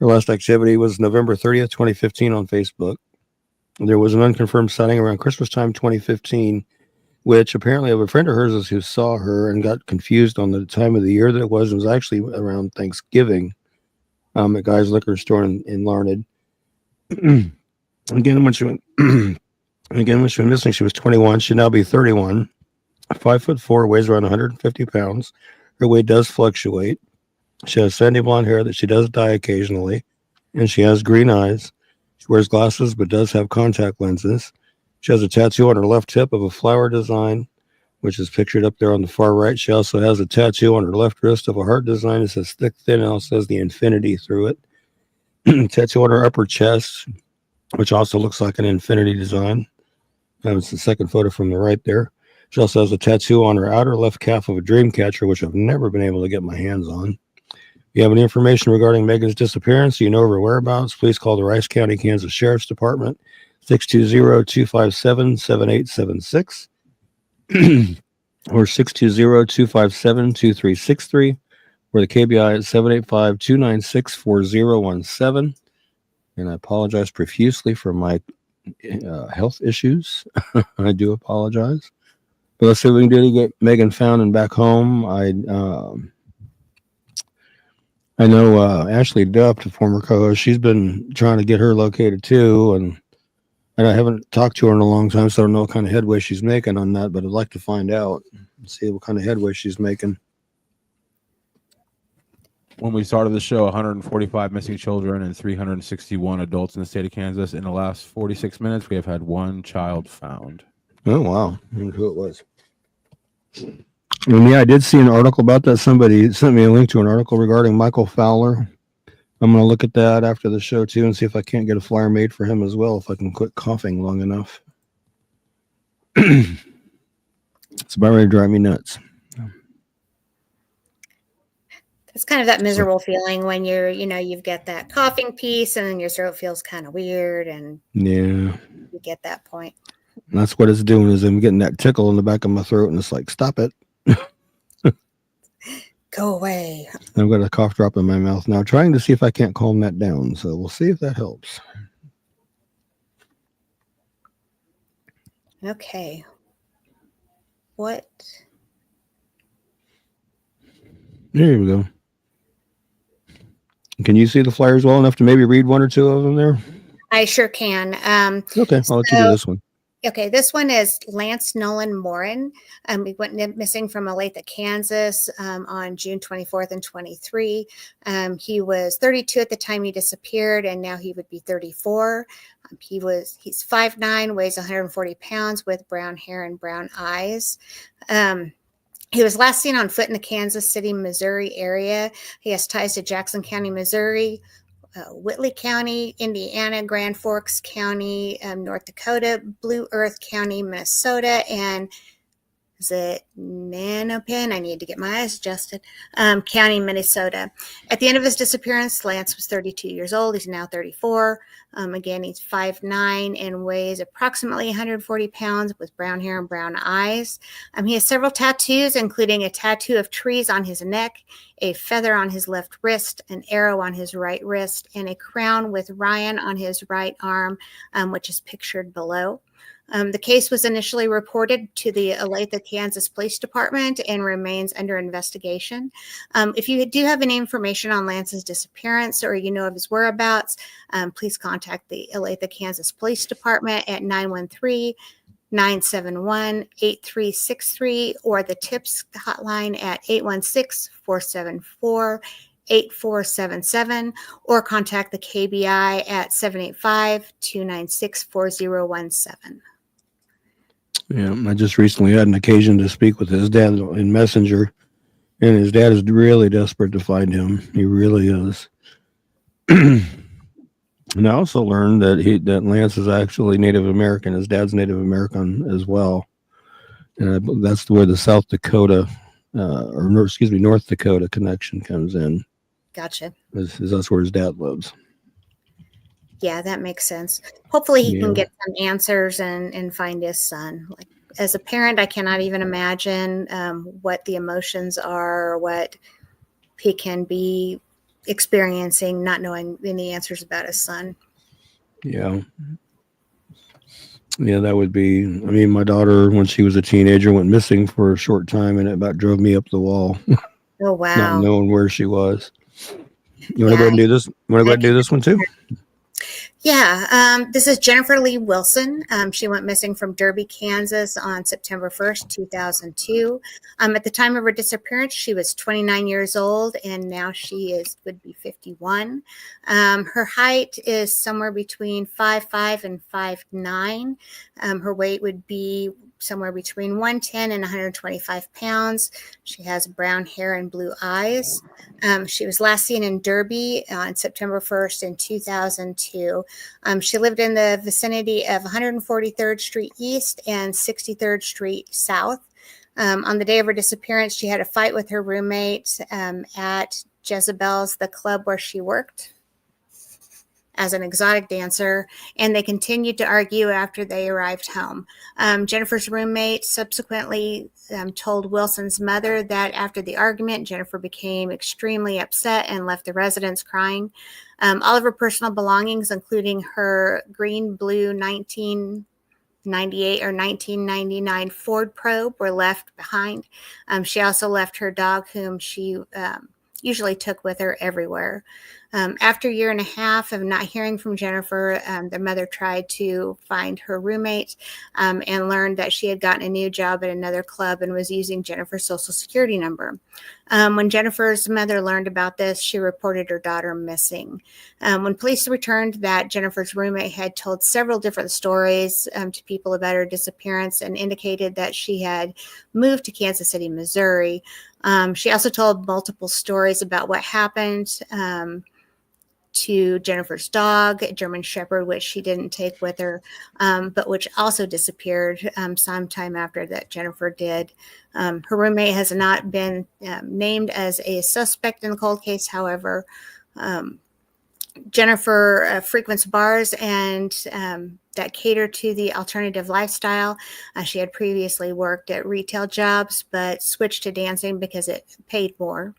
Her last activity was November 30th, 2015 on Facebook. There was an unconfirmed sighting around Christmas time 2015, which apparently a friend of hers is who saw her and got confused on the time of the year that it was. It was actually around Thanksgiving at Guy's Liquor Store in Larned. Again, when she went missing, she was 21. She'd now be 31. 5'4", weighs around 150 pounds. Her weight does fluctuate. She has sandy blonde hair that she does dye occasionally, and she has green eyes. She wears glasses but does have contact lenses. She has a tattoo on her left hip of a flower design, which is pictured up there on the far right. She also has a tattoo on her left wrist of a heart design. It says thick, thin, and also says the infinity through it. Tattoo on her upper chest, which also looks like an infinity design. That's the second photo from the right there. She also has a tattoo on her outer left calf of a dream catcher, which I've never been able to get my hands on. If you have any information regarding Megan's disappearance, you know her whereabouts, please call the Rice County, Kansas Sheriff's Department, 620-257-7876 or 620-257-2363, or the KBI at 785-296-4017. And I apologize profusely for my health issues. I do apologize. But let's see what we can do to get Megan found and back home. I know Ashley Dupp, the former co-host, she's been trying to get her located too, and I haven't talked to her in a long time, so I don't know what kind of headway she's making on that, but I'd like to find out and see what kind of headway she's making.
When we started the show, 145 missing children and 361 adults in the state of Kansas. In the last 46 minutes, we have had one child found.
Oh, wow. I wonder who it was. And yeah, I did see an article about that. Somebody sent me a link to an article regarding Michael Fowler. I'm going to look at that after the show, too, and see if I can't get a flyer made for him as well, if I can quit coughing long enough. It's about ready to drive me nuts.
It's kind of that miserable feeling when you've got that coughing piece and then your throat feels kind of weird, and
yeah,
you get that point.
And that's what it's doing, is I'm getting that tickle in the back of my throat, and it's like, stop it.
Go away.
I've got a cough drop in my mouth now, trying to see if I can't calm that down. So we'll see if that helps.
Okay. What?
There we go. Can you see the flyers well enough to maybe read one or two of them there?
I sure can.
Okay, I'll let you do this one.
Okay, this one is Lance Nolan Morin. He went missing from Olathe, Kansas on June 24th and 23. He was 32 at the time he disappeared, and now he would be 34. He's 5'9", weighs 140 pounds with brown hair and brown eyes. He was last seen on foot in the Kansas City, Missouri area. He has ties to Jackson County, Missouri, Whitley County, Indiana, Grand Forks County, North Dakota, Blue Earth County, Minnesota, and is it Nanopen? I need to get my eyes adjusted. County, Minnesota. At the end of his disappearance, Lance was 32 years old. He's now 34. Again, he's 5'9" and weighs approximately 140 pounds with brown hair and brown eyes. He has several tattoos, including a tattoo of trees on his neck, a feather on his left wrist, an arrow on his right wrist, and a crown with Ryan on his right arm, which is pictured below. The case was initially reported to the Olathe, Kansas Police Department and remains under investigation. If you do have any information on Lance's disappearance or you know of his whereabouts, please contact the Olathe, Kansas Police Department at 913-971-8363 or the TIPS hotline at 816-474-8477 or contact the KBI at 785-296-4017.
Yeah, I just recently had an occasion to speak with his dad in Messenger, and his dad is really desperate to find him. He really is. And I also learned that Lance is actually Native American. His dad's Native American as well. And that's where the North Dakota connection comes in.
Gotcha.
That's where his dad lives.
Yeah, that makes sense. Hopefully he
Yeah.
can get some answers and find his son. Like, as a parent, I cannot even imagine what the emotions are or what he can be experiencing, not knowing any answers about his son.
Yeah. Yeah, that would be. I mean, my daughter, when she was a teenager, went missing for a short time, and it about drove me up the wall,
Oh,
not
wow.
knowing where she was. You want to go
Yeah.
ahead and do this? You want to go ahead and do this one too?
Yeah, this is Jennifer Lee Wilson. She went missing from Derby, Kansas on September 1st, 2002. At the time of her disappearance, she was 29 years old, and now she would be 51. Her height is somewhere between 5'5" and 5'9". Her weight would be somewhere between 110 and 125 pounds. She has brown hair and blue eyes. She was last seen in Derby on September 1st in 2002. She lived in the vicinity of 143rd Street East and 63rd Street South. On the day of her disappearance, she had a fight with her roommate at Jezebel's, the club where she worked as an exotic dancer, and they continued to argue after they arrived home. Jennifer's roommate subsequently told Wilson's mother that after the argument, Jennifer became extremely upset and left the residence crying. All of her personal belongings, including her green-blue 1998 or 1999 Ford Probe, were left behind. She also left her dog, whom she usually took with her everywhere. After a year and a half of not hearing from Jennifer, the mother tried to find her roommate and learned that she had gotten a new job at another club and was using Jennifer's social security number. When Jennifer's mother learned about this, she reported her daughter missing. When police returned that Jennifer's roommate had told several different stories to people about her disappearance and indicated that she had moved to Kansas City, Missouri. She also told multiple stories about what happened to Jennifer's dog, a German Shepherd, which she didn't take with her, but which also disappeared sometime after that Jennifer did. Her roommate has not been named as a suspect in the cold case. However, Jennifer frequents bars and that cater to the alternative lifestyle. She had previously worked at retail jobs, but switched to dancing because it paid more,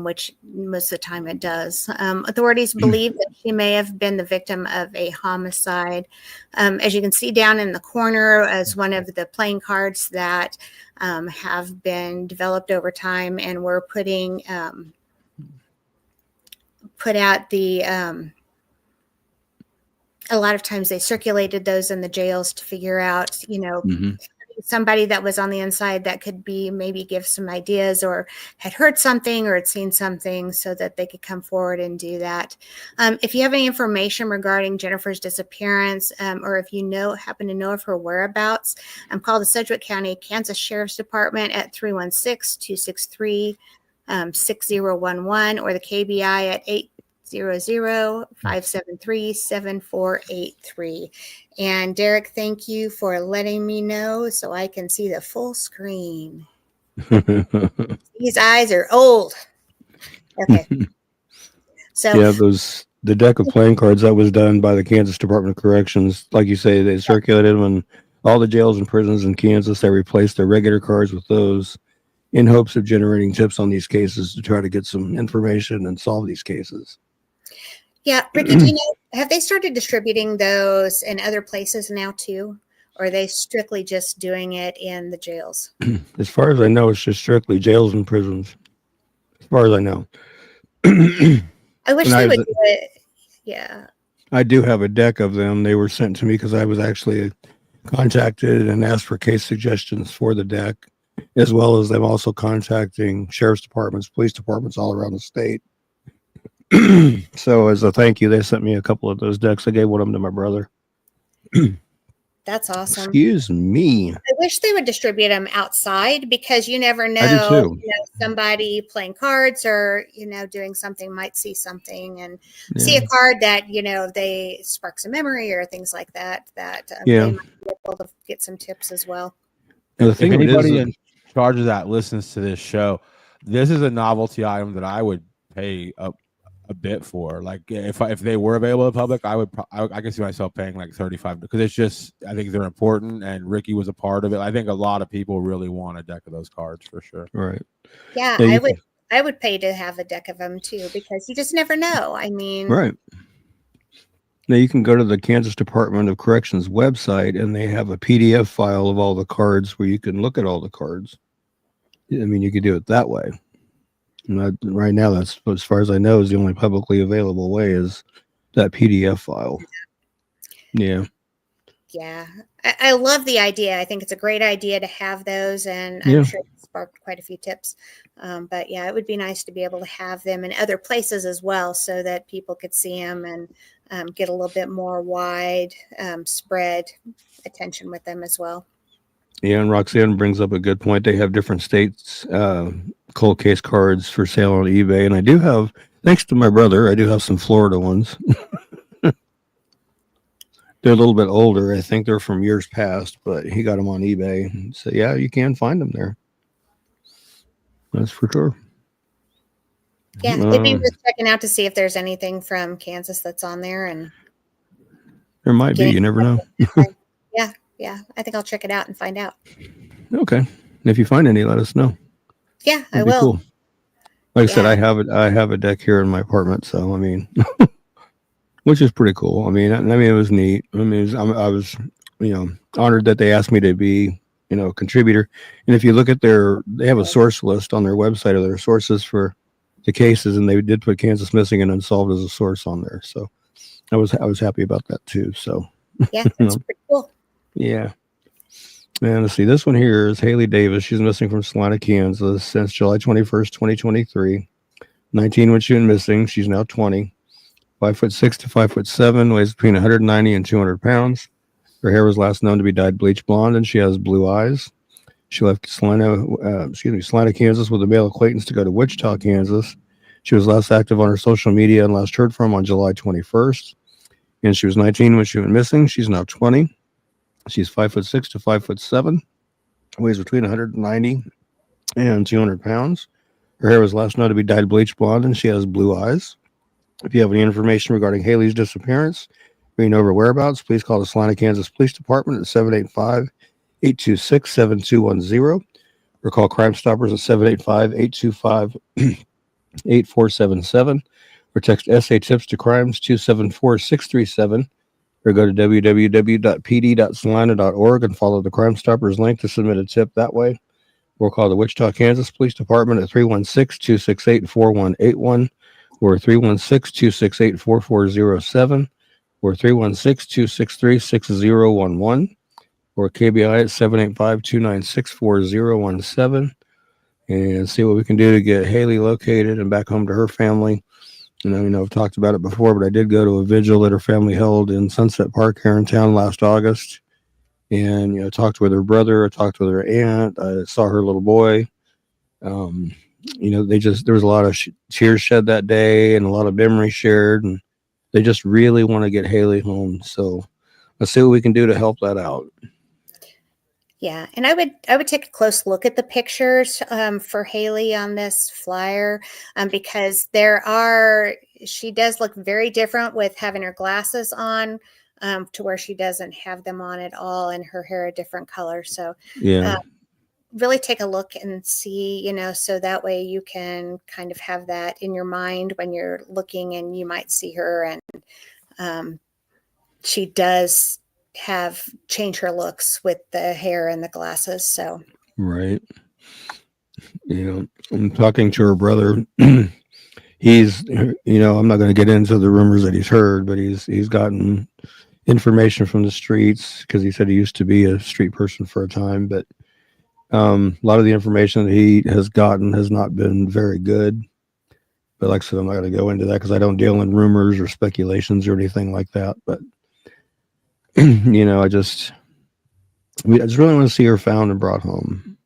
which most of the time it does. Authorities believe that she may have been the victim of a homicide. As you can see down in the corner as one of the playing cards that have been developed over time, and we're put out the a lot of times they circulated those in the jails to figure out, somebody that was on the inside that could be maybe give some ideas or had heard something or had seen something so that they could come forward and do that. If you have any information regarding Jennifer's disappearance or if you happen to know of her whereabouts, call the Sedgwick County, Kansas Sheriff's Department at 316-263 6011 or the KBI at 800-573-7483. And Derek, thank you for letting me know so I can see the full screen. These eyes are old. Okay. So
yeah, the deck of playing cards that was done by the Kansas Department of Corrections, like you say, they circulated them in all the jails and prisons in Kansas. They replaced their regular cards with those in hopes of generating tips on these cases to try to get some information and solve these cases.
Yeah, Ricky, do you know, have they started distributing those in other places now too? Or are they strictly just doing it in the jails?
As far as I know, it's just strictly jails and prisons. As far as I know.
I wish they would do it. Yeah.
I do have a deck of them. They were sent to me because I was actually contacted and asked for case suggestions for the deck, as well as them also contacting sheriff's departments, police departments all around the state. So as a thank you, they sent me a couple of those decks. I gave one of them to my brother.
That's awesome.
Excuse me.
I wish they would distribute them outside because you never know,
I do too.
Somebody playing cards or, doing something might see something and see a card that, they sparks a memory or things like that, they might be able to get some tips as well.
And the thing
if anybody in charge of that listens to this show, this is a novelty item that I would pay a bit for. Like if they were available in public, I could see myself paying like $35 because it's just, I think they're important, and Ricky was a part of it. I think a lot of people really want a deck of those cards for sure.
Right.
Yeah,
Yeah,
I would pay to have a deck of them too, because you just never know. I mean,
right. Now you can go to the Kansas Department of Corrections website, and they have a PDF file of all the cards where you can look at all the cards. I mean, you could do it that way. Right now, that's, as far as I know, is the only publicly available way is that PDF file. Yeah.
yeah, I love the idea. I think it's a great idea to have those, and
Yeah.
I'm sure it sparked quite a few tips. But yeah, it would be nice to be able to have them in other places as well, so that people could see them and get a little bit more wide spread attention with them as well.
Yeah, and Roxanne brings up a good point. They have different states cold case cards for sale on eBay, and I do have, thanks to my brother, I do have some Florida ones. They're a little bit older. I think they're from years past, but he got them on eBay. So yeah, you can find them there. That's for sure.
Yeah, it'd be worth checking out to see if there's anything from Kansas that's on there, and
There might be. You never know.
yeah, I think I'll check it out and find out.
Okay. If you find any, let us know.
Yeah, I
That'd be
will.
cool. Like I said,
Yeah.
I have a deck here in my apartment, so I mean, which is pretty cool. I mean, it was neat. I mean, I was, honored that they asked me to be, a contributor. And if you look at they have a source list on their website of their sources for the cases, and they did put Kansas Missing and Unsolved as a source on there. So I was happy about that too. So
Yeah, that's pretty cool.
yeah. Man, let's see. This one here is Haley Davis. She's missing from Salina, Kansas since July 21st, 2023. 19 when she went missing. She's now 20. 5'6" to 5'7", weighs between 190 and 200 pounds. Her hair was last known to be dyed bleach blonde, and she has blue eyes. She left Salina, Kansas with a male acquaintance to go to Wichita, Kansas. She was last active on her social media and last heard from on July 21st. And she was 19 when she went missing. She's now 20. She's 5'6" to 5'7", weighs between 190 and 200 pounds. Her hair was last known to be dyed bleach blonde, and she has blue eyes. If you have any information regarding Haley's disappearance, or you know her whereabouts, please call the Salina, Kansas Police Department at 785-826-7210, or call Crime Stoppers at 785-825-8477, or text SA Tips to Crimes 274-637, or go to www.pd.salina.org and follow the Crime Stoppers link to submit a tip that way. Or call the Wichita, Kansas Police Department at 316-268-4181, or 316-268-4407, or 316-263-6011, or KBI at 785-296-4017, and see what we can do to get Haley located and back home to her family. I've talked about it before, but I did go to a vigil that her family held in Sunset Park here in town last August. And, I talked with her brother, I talked with her aunt, I saw her little boy. There was a lot of tears shed that day and a lot of memories shared, and they just really want to get Haley home. So let's see what we can do to help that out.
Yeah, and I would take a close look at the pictures for Haley on this flyer, because she does look very different with having her glasses on, to where she doesn't have them on at all, and her hair a different color. So
Yeah.
really take a look and see, so that way you can kind of have that in your mind when you're looking, and you might see her, and she does have change her looks with the hair and the glasses. So
Right. I'm talking to her brother. He's, I'm not going to get into the rumors that he's heard, but he's gotten information from the streets, because he said he used to be a street person for a time, but a lot of the information that he has gotten has not been very good. But like I said, I'm not going to go into that because I don't deal in rumors or speculations or anything like that. But I just really want to see her found and brought home.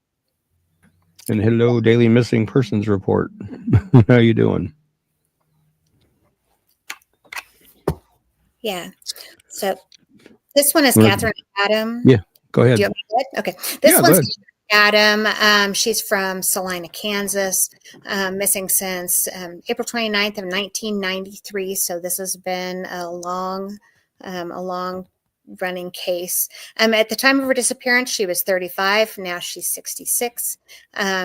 And hello, Daily Missing Persons Report. How you doing?
yeah. So this one is Catherine Adam.
Yeah, go ahead.
Do you want me to go ahead? Okay. This one's Adam. She's from Salina, Kansas, missing since April 29th of 1993. So this has been a long running case. At the time of her disappearance, she was 35. Now she's 66.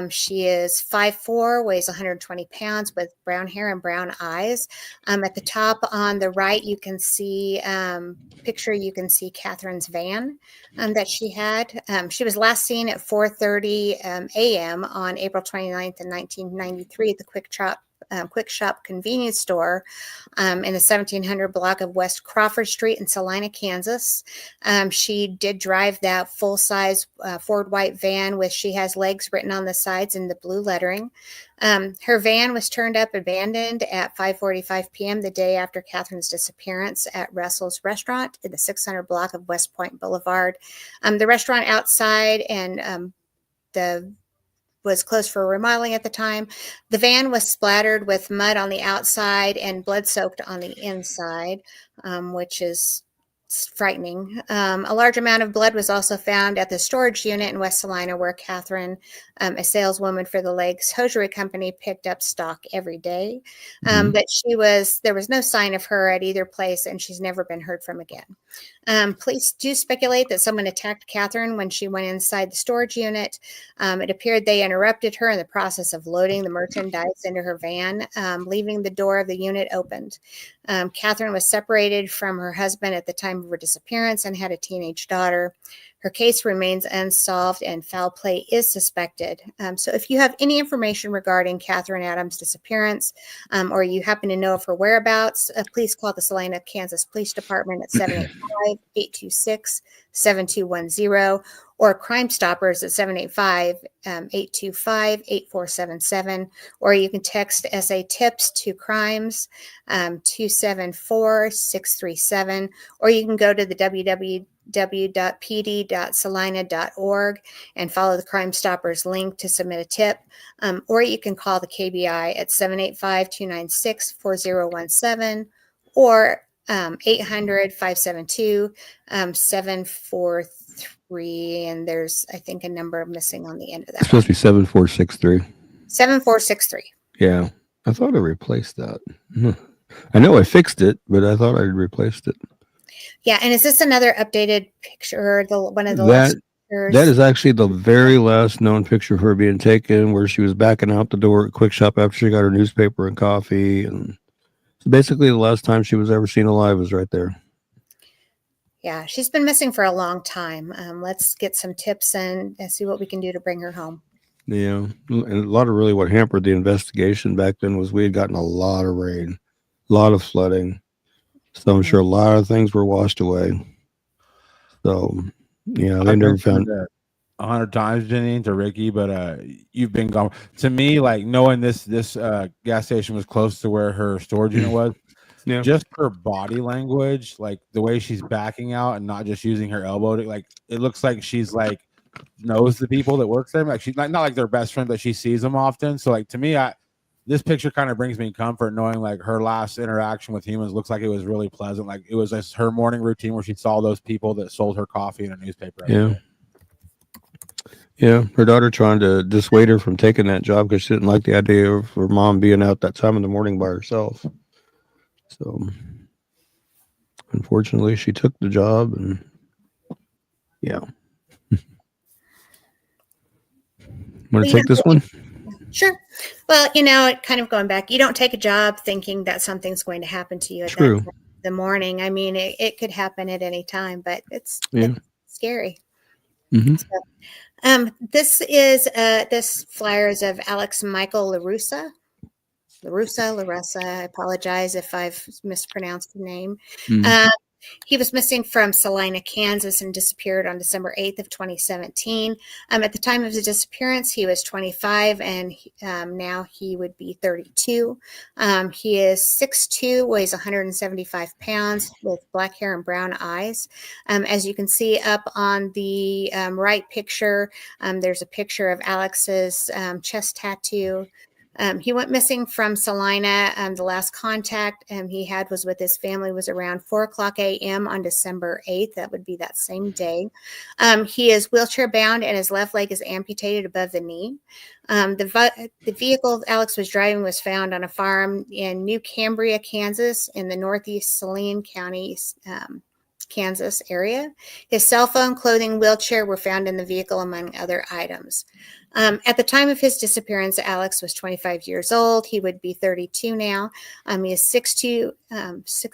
She is 5'4", weighs 120 pounds with brown hair and brown eyes. At the top on the right, you can see you can see Catherine's van that she had. She was last seen at 4:30 a.m. on April 29th in 1993 at the Quick Shop convenience store in the 1700 block of West Crawford Street in Salina, Kansas. She did drive that full-size Ford white van with "She Has Legs" written on the sides in the blue lettering. Her van was turned up abandoned at 5:45 p.m. the day after Catherine's disappearance at Russell's Restaurant in the 600 block of West Point Boulevard. The restaurant outside and was closed for remodeling at the time. The van was splattered with mud on the outside and blood soaked on the inside, which is frightening. A large amount of blood was also found at the storage unit in West Salina, where Catherine, a saleswoman for the Lakes Hosiery Company, picked up stock every day. But there was no sign of her at either place, and she's never been heard from again. Police do speculate that someone attacked Catherine when she went inside the storage unit. It appeared they interrupted her in the process of loading the merchandise into her van, leaving the door of the unit opened. Catherine was separated from her husband at the time of her disappearance and had a teenage daughter. Her case remains unsolved and foul play is suspected. So if you have any information regarding Catherine Adams' disappearance or you happen to know of her whereabouts, please call the Salina, Kansas Police Department at 785-826-7210 or Crime Stoppers at 785-825-8477, or you can text SA Tips to Crimes 274-637, or you can go to the www.pd.salina.org and follow the Crime Stoppers link to submit a tip, or you can call the KBI at 785-296-4017 or 800-572-743, and there's, I think, a number missing on the end of that.
It's supposed to be 7463.
7463.
Yeah, I thought I replaced that. I know I fixed it, but I thought I replaced it.
Yeah, and is this another updated picture? One of the last pictures?
That is actually the very last known picture of her being taken, where she was backing out the door at Quick Shop after she got her newspaper and coffee, and basically the last time she was ever seen alive was right there.
Yeah, she's been missing for a long time. Let's get some tips and see what we can do to bring her home.
Yeah, and a lot of really what hampered the investigation back then was we had gotten a lot of rain, a lot of flooding. So I'm sure a lot of things were washed away. So, yeah, they never found
it 100 times, Janine, to Ricky, but you've been gone. To me, like knowing this gas station was close to where her storage unit was,
yeah.
Just her body language, like the way she's backing out and not just using her elbow to, like, it looks like she's like knows the people that work there. Like she's not like their best friend, but she sees them often. So like to me, this picture kind of brings me comfort knowing like her last interaction with humans looks like it was really pleasant. Like it was just her morning routine where she saw those people that sold her coffee in a newspaper.
Yeah. Yeah. Her daughter trying to dissuade her from taking that job because she didn't like the idea of her mom being out that time in the morning by herself. So unfortunately she took the job and yeah. Want to take this one?
Sure. Well, kind of going back, you don't take a job thinking that something's going to happen to you at
True.
the morning. I mean, it could happen at any time, but it's scary.
Mm-hmm.
So, this flyer is of Alex Michael LaRussa. I apologize if I've mispronounced the name.
Mm-hmm.
He was missing from Salina, Kansas, and disappeared on December 8th of 2017. At the time of his disappearance, he was 25, and now he would be 32. He is 6'2", weighs 175 pounds, with black hair and brown eyes. As you can see up on the right picture, there's a picture of Alex's chest tattoo. He went missing from Salina. The last contact he had was with his family was around 4:00 a.m. on December 8th. That would be that same day. He is wheelchair bound and his left leg is amputated above the knee. The vehicle Alex was driving was found on a farm in New Cambria, Kansas, in the northeast Saline County, Kansas area. His cell phone, clothing, wheelchair were found in the vehicle, among other items. At the time of his disappearance, Alex was 25 years old. He would be 32 now. He is 6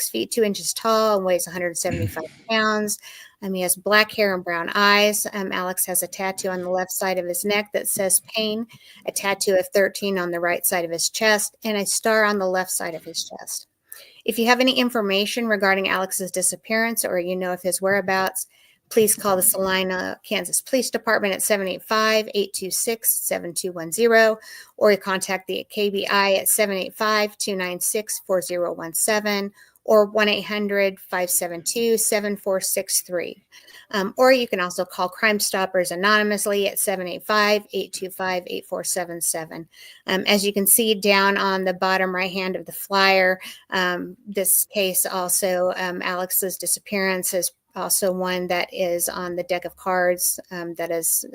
feet 2 inches tall and weighs 175 pounds. He has black hair and brown eyes. Alex has a tattoo on the left side of his neck that says pain, a tattoo of 13 on the right side of his chest, and a star on the left side of his chest. If you have any information regarding Alex's disappearance or you know of his whereabouts, please call the Salina, Kansas Police Department at 785-826-7210, or you contact the KBI at 785-296-4017 or 1-800-572-7463. Or you can also call Crime Stoppers anonymously at 785-825-8477. As you can see down on the bottom right hand of the flyer, this case also, Alex's disappearance, is also one that is on the deck of cards that has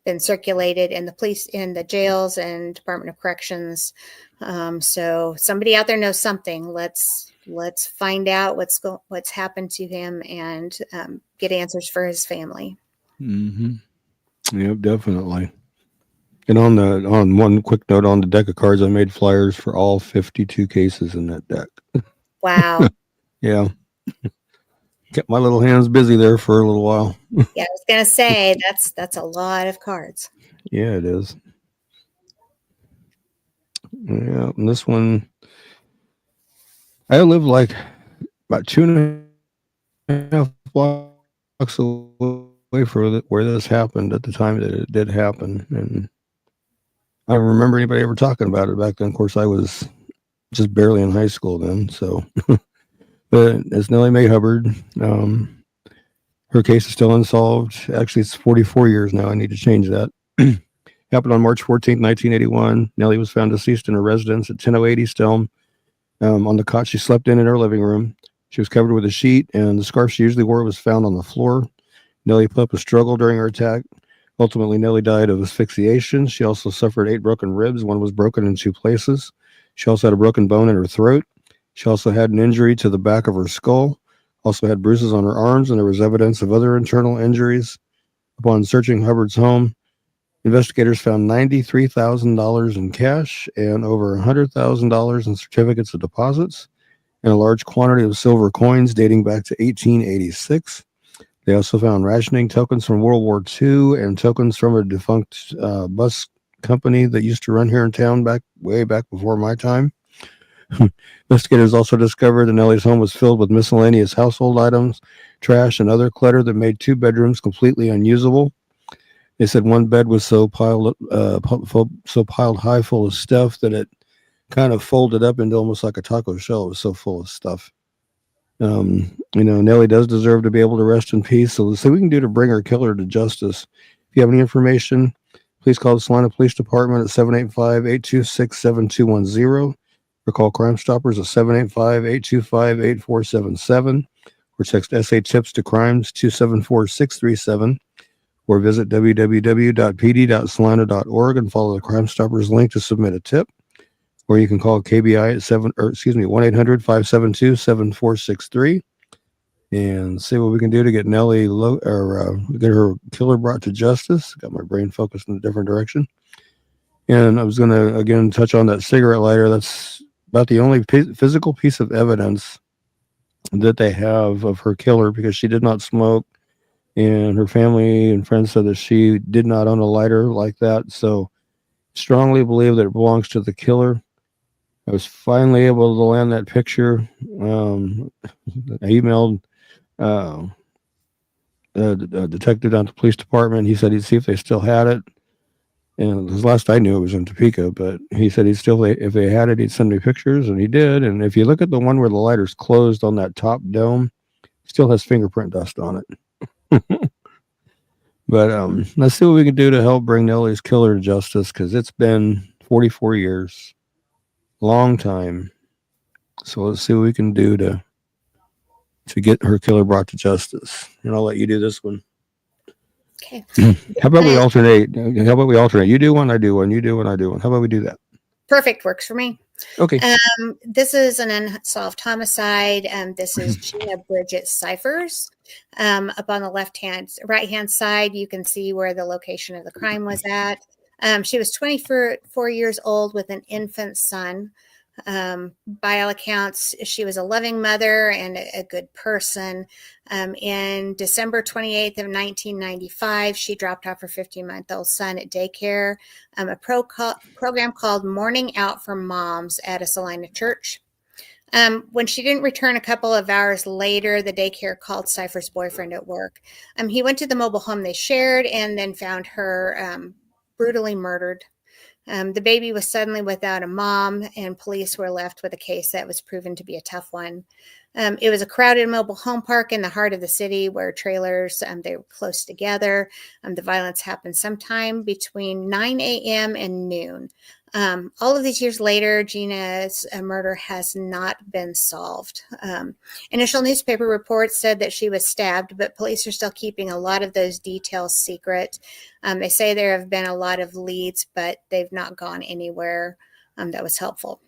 been circulated in the police, in the jails and Department of Corrections. So somebody out there knows something. Let's find out what's happened to him and get answers for his family.
Mm-hmm. Yep, definitely. And on one quick note on the deck of cards, I made flyers for all 52 cases in that deck.
Wow.
Yeah. Kept my little hands busy there for a little while.
Yeah, I was gonna say that's a lot of cards.
Yeah, it is. Yeah, and this one, I live like about 2.5 blocks away from where this happened at the time that it did happen, and I don't remember anybody ever talking about it back then. Of course, I was just barely in high school then, so. But it's Nellie Mae Hubbard. Her case is still unsolved. Actually, it's 44 years now. I need to change that. Happened on March 14th, 1981. Nellie was found deceased in her residence at 1008 East Elm. On the cot she slept in her living room. She was covered with a sheet, and the scarf she usually wore was found on the floor. Nellie put up a struggle during her attack. Ultimately, Nellie died of asphyxiation. She also suffered 8 broken ribs. One was broken in 2 places. She also had a broken bone in her throat. She also had an injury to the back of her skull, also had bruises on her arms, and there was evidence of other internal injuries. Upon searching Hubbard's home, investigators found $93,000 in cash and over $100,000 in certificates of deposits and a large quantity of silver coins dating back to 1886. They also found rationing tokens from World War II and tokens from a defunct bus company that used to run here in town way back before my time. Investigators also discovered that Nellie's home was filled with miscellaneous household items, trash, and other clutter that made 2 bedrooms completely unusable. They said one bed was so piled high full of stuff that it kind of folded up into almost like a taco shell. It was so full of stuff. Nellie does deserve to be able to rest in peace. So let's see what we can do to bring her killer to justice. If you have any information, please call the Salina Police Department at 785-826-7210. Or call Crime Stoppers at 785-825-8477, or text SA TIPS to crimes 274-637, or visit www.pd.salina.org and follow the Crime Stoppers link to submit a tip. Or you can call KBI at 1-800-572-7463 and see what we can do to get Nellie get her killer brought to justice. Got my brain focused in a different direction. And I was going to again touch on that cigarette lighter. That's about the only physical piece of evidence that they have of her killer, because she did not smoke, and her family and friends said that she did not own a lighter like that. So strongly believe that it belongs to the killer. I was finally able to land that picture. I emailed a detective down at the police department. He said he'd see if they still had it. And the last I knew, it was in Topeka, but he said if they had it, he'd send me pictures, and he did. And if you look at the one where the lighter's closed on that top dome, it still has fingerprint dust on it. But let's see what we can do to help bring Nellie's killer to justice, because it's been 44 years. Long time. So let's see what we can do to get her killer brought to justice. And I'll let you do this one.
Okay.
How about we alternate? You do one, I do one. You do one, I do one. How about we do that?
Perfect. Works for me.
Okay.
This is an unsolved homicide. This is Gina Bridget Cyphers. Up on the right hand side, you can see where the location of the crime was at. She was 24 years old with an infant son. By all accounts, she was a loving mother and a good person. In December 28th of 1995, she dropped off her 15-month-old son at daycare, a program called Morning Out for Moms at a Salina church. When she didn't return a couple of hours later, the daycare called Cypher's boyfriend at work. He went to the mobile home they shared and then found her brutally murdered. The baby was suddenly without a mom, and police were left with a case that was proven to be a tough one. It was a crowded mobile home park in the heart of the city where trailers, they were close together. The violence happened sometime between 9 a.m. and noon. All of these years later, Gina's murder has not been solved. Initial newspaper reports said that she was stabbed, but police are still keeping a lot of those details secret. They say there have been a lot of leads, but they've not gone anywhere that was helpful.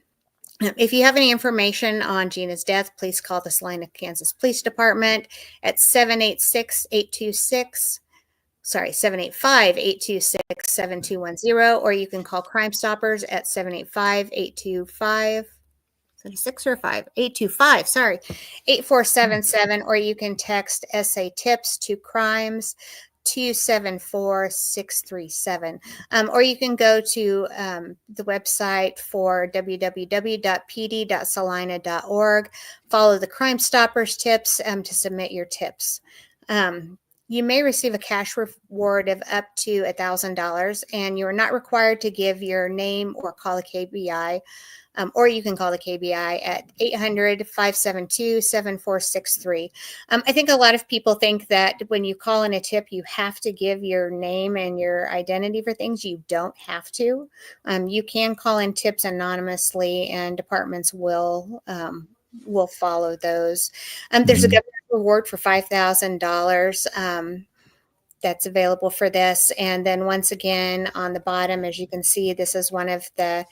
If you have any information on Gina's death, please call the Salina, Kansas Police Department at 785-826-7210, or you can call Crime Stoppers at 785-825, 6 or 5, 825, 8477, or you can text SA Tips to Crimes 274-637. Or you can go to the website for www.pd.salina.org. Follow the Crime Stoppers tips to submit your tips. You may receive a cash reward of up to $1,000, and you are not required to give your name or call the KBI. Or you can call the KBI at 800-572-7463. I think a lot of people think that when you call in a tip, you have to give your name and your identity for things. You don't have to. You can call in tips anonymously, and departments will follow those. There's a government reward for $5,000. That's available for this. And then once again, on the bottom, as you can see, this is one of the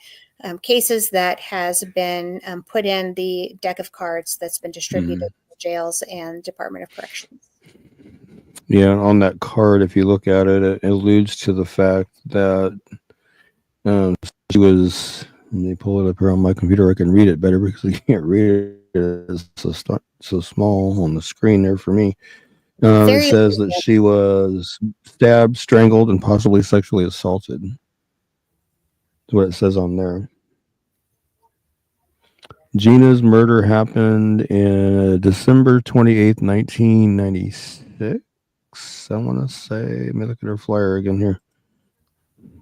cases that has been put in the deck of cards that's been distributed to jails and Department of Corrections.
Yeah, on that card, if you look at it, it alludes to the fact that she was, let me pull it up here on my computer, I can read it better because I can't read it. It's so small on the screen there for me. It says that she was stabbed, strangled, and possibly sexually assaulted. That's what it says on there. Gina's murder happened in December 28th, 1996. I want to say, let me look at her flyer again here.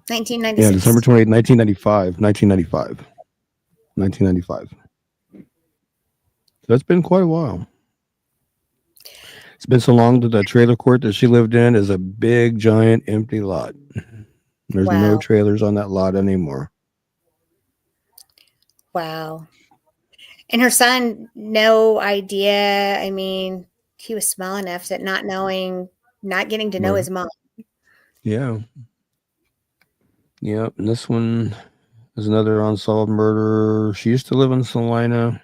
1996.
Yeah, December 28th, 1995. So that's been quite a while. It's been so long that the trailer court that she lived in is a big, giant, empty lot. There's no trailers on that lot anymore.
Wow. And her son, no idea. I mean, he was small enough that not getting to know his mom.
Yeah. Yeah. And this one is another unsolved murder. She used to live in Salina,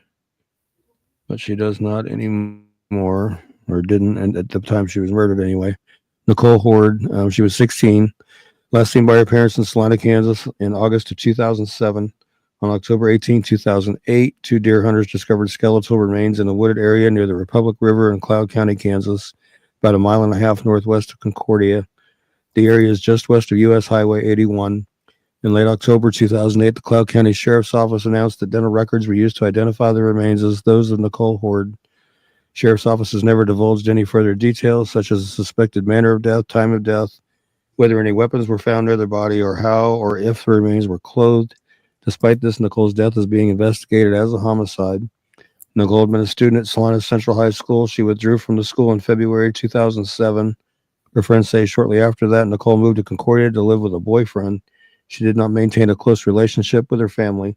but she does not anymore, or didn't, and at the time she was murdered anyway. Nicole Horde, she was 16. Last seen by her parents in Salina, Kansas in August of 2007. On October 18, 2008, two deer hunters discovered skeletal remains in a wooded area near the Republic River in Cloud County, Kansas, about a mile and a half northwest of Concordia. The area is just west of U.S. Highway 81. In late October 2008, the Cloud County Sheriff's Office announced that dental records were used to identify the remains as those of Nicole Horde. Sheriff's Office has never divulged any further details, such as the suspected manner of death, time of death, whether any weapons were found near their body, or how or if the remains were clothed. Despite this, Nicole's death is being investigated as a homicide. Nicole had been a student at Salina Central High School. She withdrew from the school in February 2007. Her friends say shortly after that, Nicole moved to Concordia to live with a boyfriend. She did not maintain a close relationship with her family,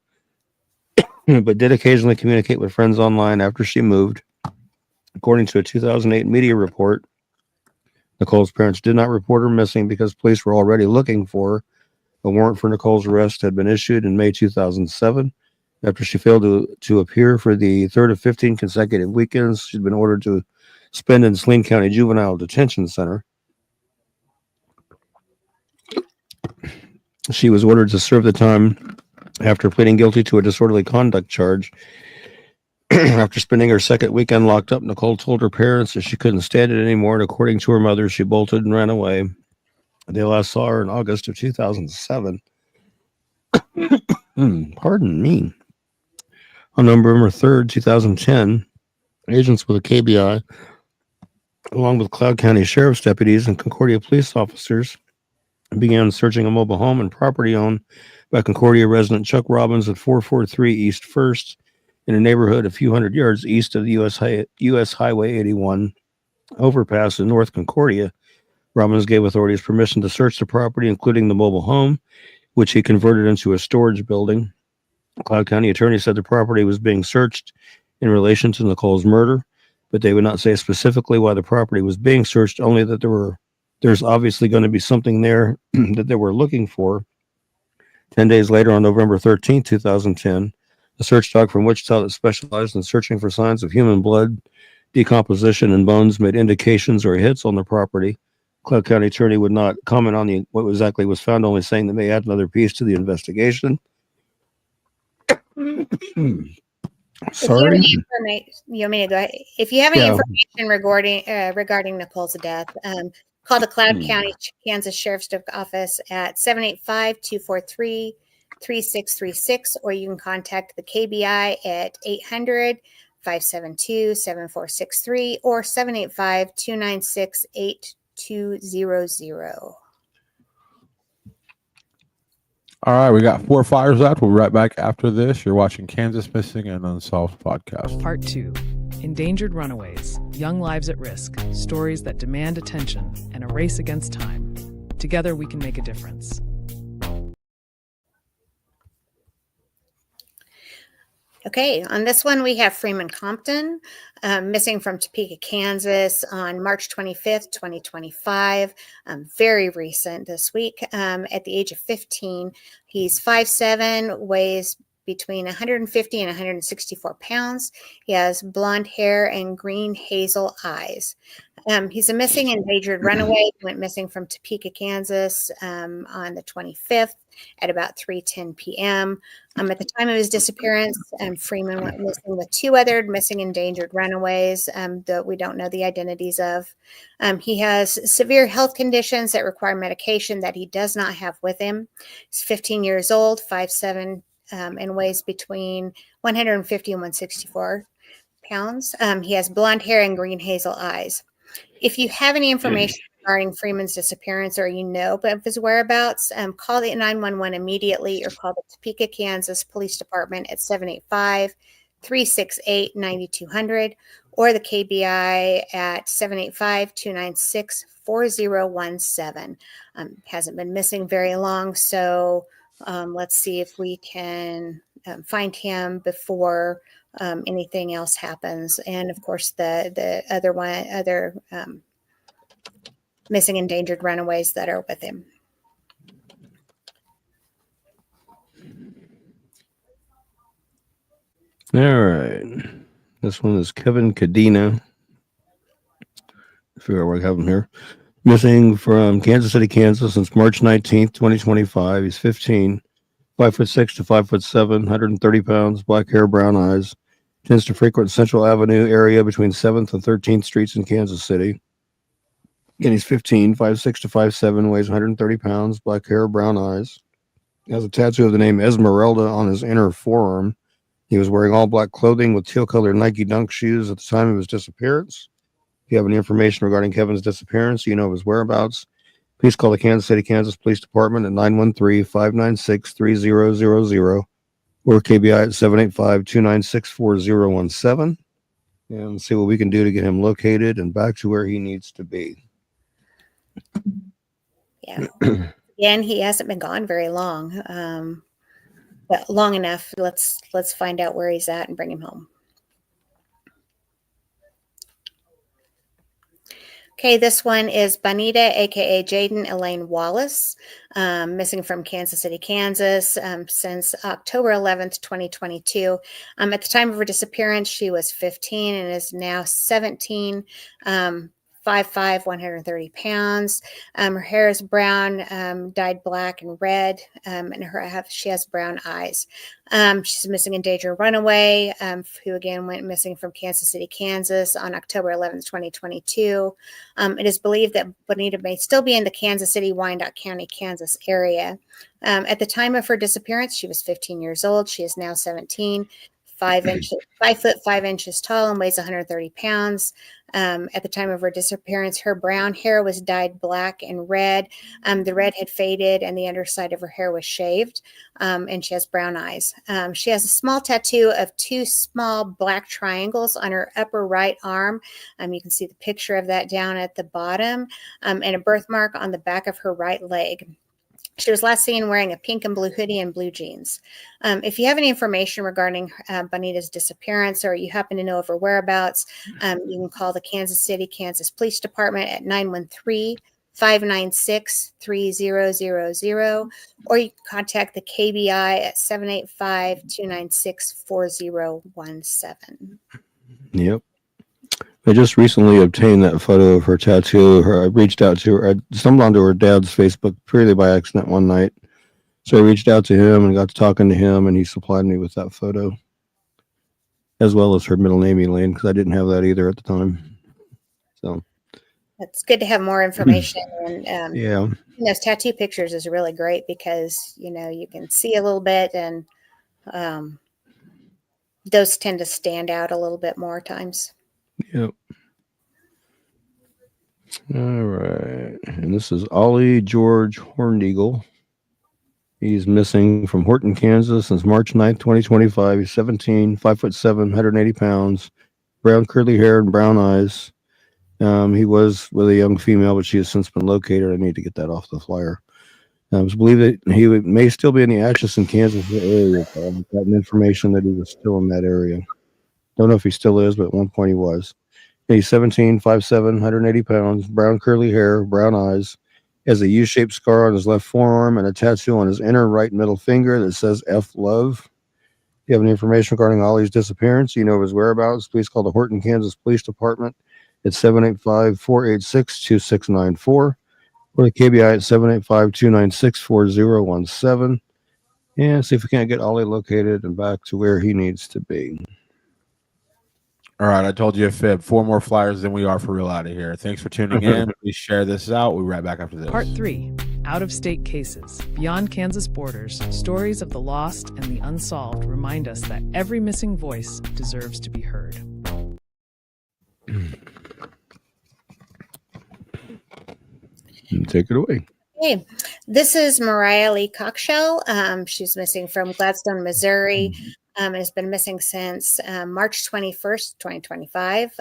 but did occasionally communicate with friends online after she moved. According to a 2008 media report, Nicole's parents did not report her missing because police were already looking for her. A warrant for Nicole's arrest had been issued in May 2007. After she failed to appear for the third of 15 consecutive weekends, she'd been ordered to spend in Saline County Juvenile Detention Center. She was ordered to serve the time after pleading guilty to a disorderly conduct charge. After spending her second weekend locked up, Nicole told her parents that she couldn't stand it anymore, and according to her mother, she bolted and ran away. They last saw her in August of 2007. Pardon me. On November 3rd, 2010, agents with the KBI, along with Cloud County Sheriff's deputies and Concordia police officers, began searching a mobile home and property owned by Concordia resident Chuck Robbins at 443 East 1st in a neighborhood a few hundred yards east of the U.S. Highway 81 overpass in North Concordia. Robbins gave authorities permission to search the property, including the mobile home, which he converted into a storage building. Cloud County attorney said the property was being searched in relation to Nicole's murder, but they would not say specifically why the property was being searched, only that there's obviously going to be something there that they were looking for. 10 days later, on November 13, 2010, a search dog from Wichita that specialized in searching for signs of human blood, decomposition, and bones made indications or hits on the property. Cloud County attorney would not comment on what exactly was found, only saying that may add another piece to the investigation. Sorry.
You want me to go ahead? If you have any information regarding Nicole's death, call the Cloud County, Kansas Sheriff's Office at 785-243-3636, or you can contact the KBI at 800-572-7463 or 785-296-8200.
All right, we got 4 fires left. We'll be right back after this. You're watching Kansas Missing and Unsolved podcast.
Part 2. Endangered Runaways, Young Lives at Risk, Stories that Demand Attention, and a Race Against Time. Together we can make a difference.
Okay, on this one, we have Freeman Compton, missing from Topeka, Kansas on March 25th, 2025. Very recent this week. At the age of 15, he's 5'7", weighs between 150 and 164 pounds. He has blonde hair and green hazel eyes. He's a missing endangered runaway. He went missing from Topeka, Kansas on the 25th at about 3:10 p.m. At the time of his disappearance, Freeman went missing with 2 other missing endangered runaways that we don't know the identities of. He has severe health conditions that require medication that he does not have with him. He's 15 years old, 5'7", and weighs between 150 and 164 pounds. He has blonde hair and green hazel eyes. If you have any information regarding Freeman's disappearance or you know of his whereabouts, call the 911 immediately or call the Topeka, Kansas Police Department at 785-368-9200 or the KBI at 785-296-4017. Hasn't been missing very long, so let's see if we can find him before anything else happens. And of course, the other missing endangered runaways that are with him.
All right. This one is Kevin Cadena. Figure out where I have him here. Missing from Kansas City, Kansas since March 19th, 2025. He's 15, 5'6" to 5'7", 130 pounds, black hair, brown eyes. Tends to frequent Central Avenue area between 7th and 13th Streets in Kansas City. Again, he's 15, 5'6" to 5'7", weighs 130 pounds, black hair, brown eyes. He has a tattoo of the name Esmeralda on his inner forearm. He was wearing all black clothing with teal-colored Nike Dunk shoes at the time of his disappearance. If you have any information regarding Kevin's disappearance, you know of his whereabouts, please call the Kansas City, Kansas Police Department at 913-596-3000 or KBI at 785-296-4017 and see what we can do to get him located and back to where he needs to be.
Yeah. Again, he hasn't been gone very long, but long enough. Let's find out where he's at and bring him home. Okay, this one is Bonita, aka Jaden Elaine Wallace, missing from Kansas City, Kansas, since October 11th, 2022. At the time of her disappearance, she was 15 and is now 17. 5'5", 130 pounds. Her hair is brown, dyed black and red, and she has brown eyes. She's missing in danger runaway, who again went missing from Kansas City, Kansas on October 11th, 2022. It is believed that Bonita may still be in the Kansas City, Wyandotte County, Kansas area. At the time of her disappearance, she was 15 years old. She is now 17. 5 foot 5 inches tall and weighs 130 pounds. At the time of her disappearance, her brown hair was dyed black and red. The red had faded and the underside of her hair was shaved. And she has brown eyes. She has a small tattoo of 2 small black triangles on her upper right arm. You can see the picture of that down at the bottom, and a birthmark on the back of her right leg. She was last seen wearing a pink and blue hoodie and blue jeans. If you have any information regarding Bonita's disappearance, or you happen to know of her whereabouts, you can call the Kansas City, Kansas Police Department at 913-596-3000, or you can contact the KBI at 785-296-4017.
Yep. I just recently obtained that photo of her tattoo. I reached out to her. I stumbled onto her dad's Facebook purely by accident one night. So I reached out to him and got to talking to him, and he supplied me with that photo, as well as her middle name, Elaine, because I didn't have that either at the time. So
it's good to have more information. And
yeah,
those tattoo pictures is really great because, you can see a little bit, and those tend to stand out a little bit more times.
Yep. All right. And this is Ollie George Horneagle. He's missing from Horton, Kansas since March 9th, 2025. He's 17, 5'7", 180 pounds, brown curly hair and brown eyes. He was with a young female, but she has since been located. I need to get that off the flyer. It's believed that he may still be in the Atchison, Kansas area. I've gotten information that he was still in that area. Don't know if he still is, but at one point he was. He's 17, 5'7", 180 pounds, brown curly hair, brown eyes, has a U-shaped scar on his left forearm and a tattoo on his inner right middle finger that says F Love. If you have any information regarding Ollie's disappearance, you know of his whereabouts, please call the Horton, Kansas Police Department at 785-486-2694 or the KBI at 785-296-4017. And see if we can't get Ollie located and back to where he needs to be.
All right, I told you a fib. 4 more flyers than we are for real out of here. Thanks for tuning in. Please share this out. We'll be right back after this.
Part 3, Out-of-State Cases. Beyond Kansas borders, stories of the lost and the unsolved remind us that every missing voice deserves to be heard.
Take it away.
Hey, this is Mariah Lee Cockshell. She's missing from Gladstone, Missouri. Has been missing since March 21st, 2025.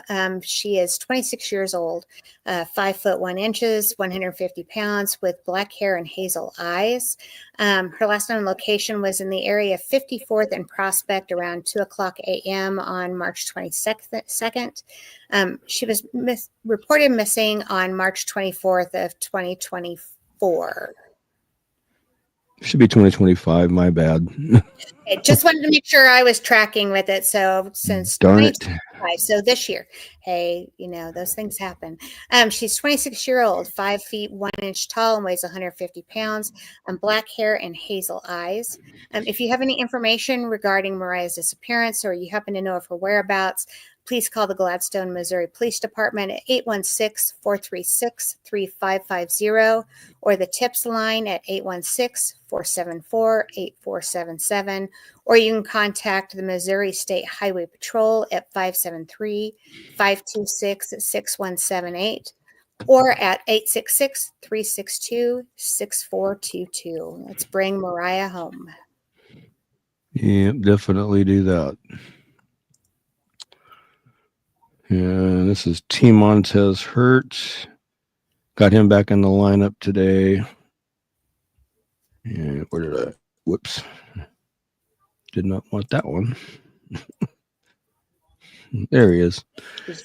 She is 26 years old, 5 foot 1 inches, 150 pounds, with black hair and hazel eyes. Her last known location was in the area of 54th and Prospect around 2:00 a.m. on March 22nd. She was reported missing on March 24th of 2024.
Should be 2025. My bad.
I just wanted to make sure I was tracking with it. So since 2025, so this year, hey, those things happen. She's 26-year-old, 5 feet 1 inch tall, and weighs 150 pounds. Black hair and hazel eyes. If you have any information regarding Mariah's disappearance, or you happen to know of her whereabouts, please call the Gladstone, Missouri Police Department at 816-436-3550 or the TIPS line at 816-474-8477, or you can contact the Missouri State Highway Patrol at 573-526-6178 or at 866-362-6422. Let's bring Mariah home.
Yeah, definitely do that. Yeah, this is T. Montez Hurt. Got him back in the lineup today. And where did I? Whoops. Did not want that one. There he is.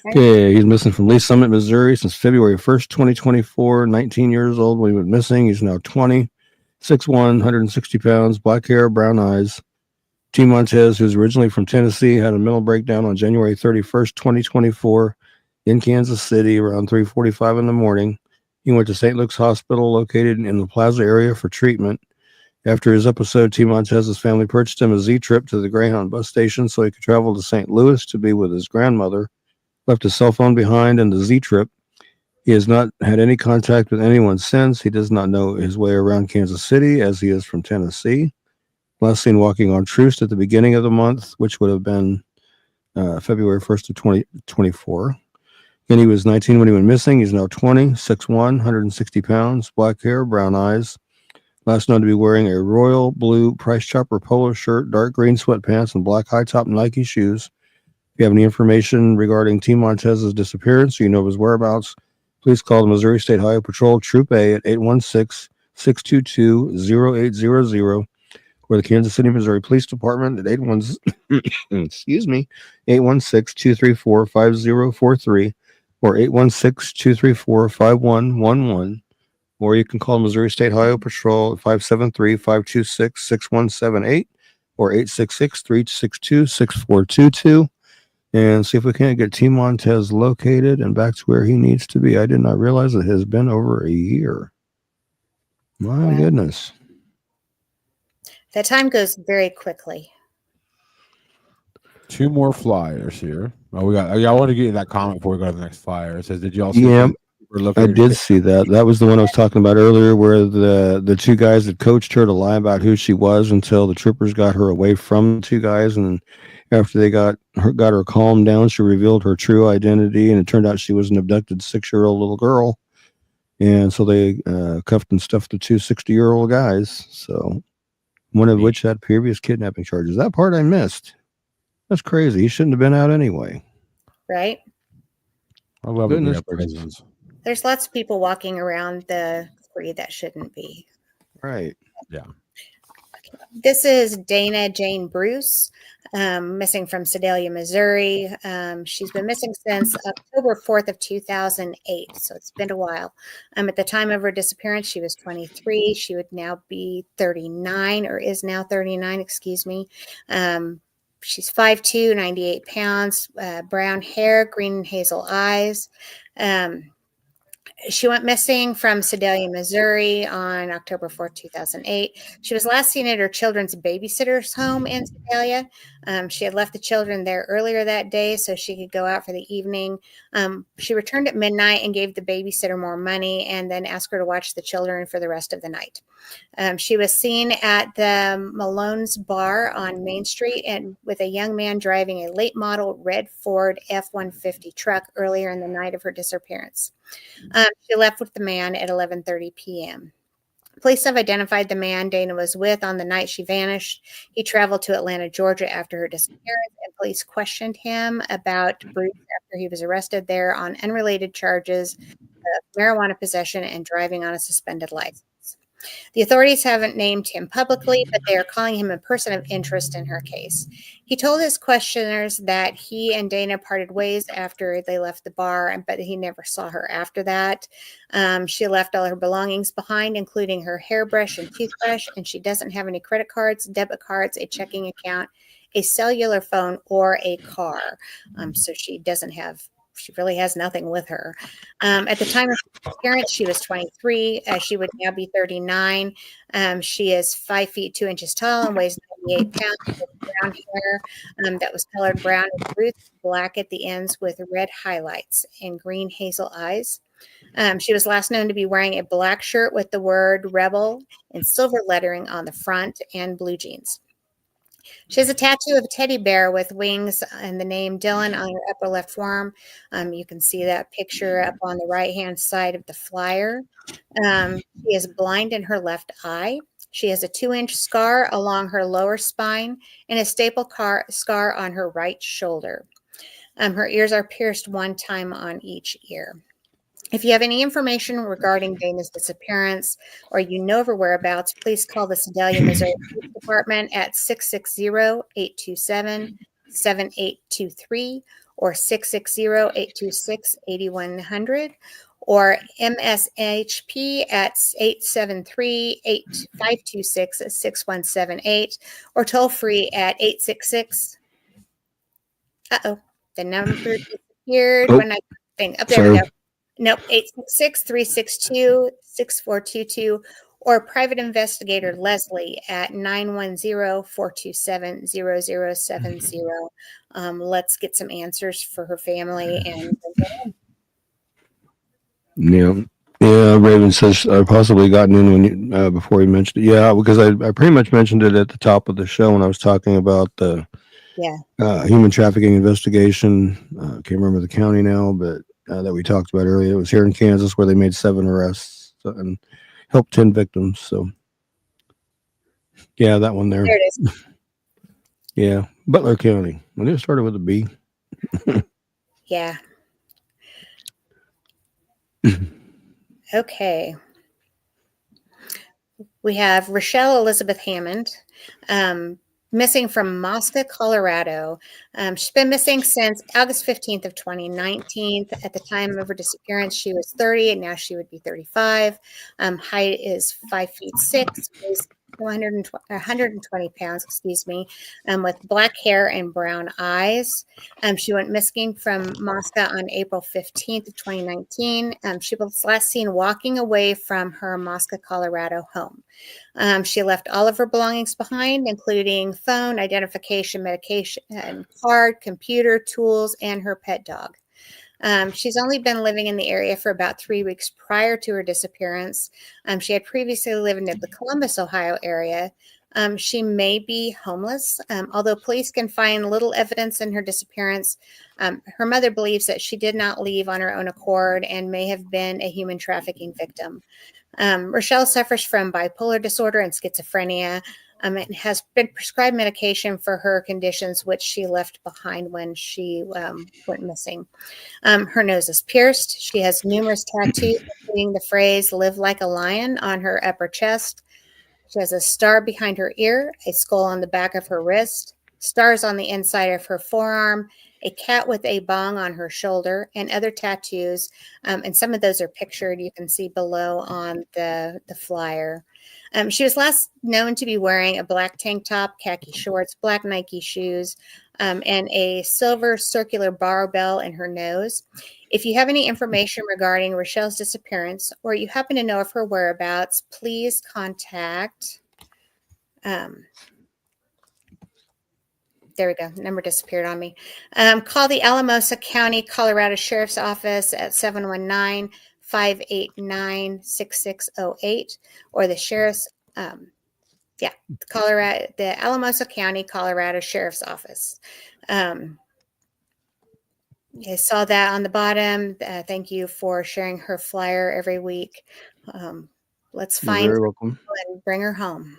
Okay, he's missing from Lee Summit, Missouri since February 1st, 2024. 19 years old when he went missing. He's now 20, 6'1", 160 pounds, black hair, brown eyes. T. Montez, who's originally from Tennessee, had a mental breakdown on January 31st, 2024 in Kansas City around 3:45 in the morning. He went to St. Luke's Hospital located in the Plaza area for treatment. After his episode, T. Montez's family purchased him a Z-Trip to the Greyhound bus station so he could travel to St. Louis to be with his grandmother. Left his cell phone behind in the Z-Trip. He has not had any contact with anyone since. He does not know his way around Kansas City as he is from Tennessee. Last seen walking on Troost at the beginning of the month, which would have been February 1st of 2024. And he was 19 when he went missing. He's now 20, 6'1", 160 pounds, black hair, brown eyes. Last known to be wearing a royal blue Price Chopper polo shirt, dark green sweatpants, and black high-top Nike shoes. If you have any information regarding T. Montez's disappearance or you know of his whereabouts, please call the Missouri State Highway Patrol Troop A at 816-622-0800 or the Kansas City, Missouri Police Department at 816-234-5043 or 816-234-5111. Or you can call Missouri State Highway Patrol at 573-526-6178 or 866-362-6422 and see if we can't get T. Montez located and back to where he needs to be. I did not realize it has been over a year. My goodness.
That time goes very quickly.
2 more flyers here. Oh, I want to get you that comment before we go to the next flyer. It says, "Did you all see?"
Yeah, I did see that. That was the one I was talking about earlier, where the 2 guys that coached her to lie about who she was until the troopers got her away from the 2 guys, and after they got her calmed down, she revealed her true identity, and it turned out she was an abducted 6-year-old little girl, and so they cuffed and stuffed the 2 60-year-old guys. So one of which had previous kidnapping charges. That part I missed. That's crazy. He shouldn't have been out anyway.
Right?
I love
Goodness
it.
There's lots of people walking around the free that shouldn't be.
Right.
Yeah.
This is Dana Jane Bruce, missing from Sedalia, Missouri. She's been missing since October 4th of 2008, so it's been a while. At the time of her disappearance, she was 23. She would now be 39, or is now 39, excuse me. She's 5'2", 98 pounds, brown hair, green and hazel eyes. She went missing from Sedalia, Missouri on October 4th, 2008. She was last seen at her children's babysitter's home in Sedalia. She had left the children there earlier that day so she could go out for the evening. She returned at midnight and gave the babysitter more money and then asked her to watch the children for the rest of the night. She was seen at the Malone's Bar on Main Street and with a young man driving a late model red Ford F-150 truck earlier in the night of her disappearance. She left with the man at 11:30 p.m. Police have identified the man Dana was with on the night she vanished. He traveled to Atlanta, Georgia after her disappearance, and police questioned him about Bruce after he was arrested there on unrelated charges of marijuana possession and driving on a suspended license. The authorities haven't named him publicly, but they are calling him a person of interest in her case. He told his questioners that he and Dana parted ways after they left the bar, but he never saw her after that. She left all her belongings behind, including her hairbrush and toothbrush, and she doesn't have any credit cards, debit cards, a checking account, a cellular phone, or a car. So she really has nothing with her. At the time of her disappearance, she was 23. She would now be 39. She is 5 feet 2 inches tall and weighs 98 pounds with brown hair that was colored brown and roots, black at the ends with red highlights and green hazel eyes. She was last known to be wearing a black shirt with the word Rebel in silver lettering on the front and blue jeans. She has a tattoo of a teddy bear with wings and the name Dylan on her upper left forearm. You can see that picture up on the right-hand side of the flyer. She is blind in her left eye. She has a 2-inch scar along her lower spine and a staple scar on her right shoulder. Her ears are pierced 1 time on each ear. If you have any information regarding Dana's disappearance or you know of her whereabouts, please call the Sedalia, Missouri Police Department at 660-827-7823 or 660-826-8100 or MSHP at 873-526-6178 or toll free at 866. Uh-oh, the number disappeared when I think. Oh, there we go. Nope, 866-362-6422 or private investigator Leslie at 910-427-0070. Let's get some answers for her family. And
Yeah. Raven says I possibly gotten in when you, before you mentioned it. Yeah, because I pretty much mentioned it at the top of the show when I was talking about the human trafficking investigation. Can't remember the county now, but that we talked about earlier. It was here in Kansas where they made 7 arrests and helped 10 victims. So, yeah, that one there.
There it is.
Yeah, Butler County. When it started with a B.
Yeah. Okay. We have Rochelle Elizabeth Hammond. Missing from Mosca, Colorado. She's been missing since August 15th of 2019. At the time of her disappearance, she was 30, and now she would be 35. Height is 5'6", weighs 120 pounds, excuse me, with black hair and brown eyes. She went missing from Mosca on April 15th of 2019. She was last seen walking away from her Mosca, Colorado home. She left all of her belongings behind, including phone, identification, medication, card, computer, tools, and her pet dog. She's only been living in the area for about 3 weeks prior to her disappearance. She had previously lived in the Columbus, Ohio area. She may be homeless. Although police can find little evidence in her disappearance, her mother believes that she did not leave on her own accord and may have been a human trafficking victim. Rochelle suffers from bipolar disorder and schizophrenia and has been prescribed medication for her conditions, which she left behind when she went missing. Her nose is pierced. She has numerous tattoos, including the phrase "live like a lion" on her upper chest. She has a star behind her ear, a skull on the back of her wrist, stars on the inside of her forearm, a cat with a bong on her shoulder, and other tattoos. And some of those are pictured. You can see below on the flyer. She was last known to be wearing a black tank top, khaki shorts, black Nike shoes, and a silver circular barbell in her nose. If you have any information regarding Rochelle's disappearance or you happen to know of her whereabouts, please contact. There we go. Number disappeared on me. Call the Alamosa County, Colorado Sheriff's Office at 719-589-6608 or the Sheriff's, the Alamosa County, Colorado Sheriff's Office. I saw that on the bottom. Thank you for sharing her flyer every week. Let's find
You're very welcome.
and bring her home.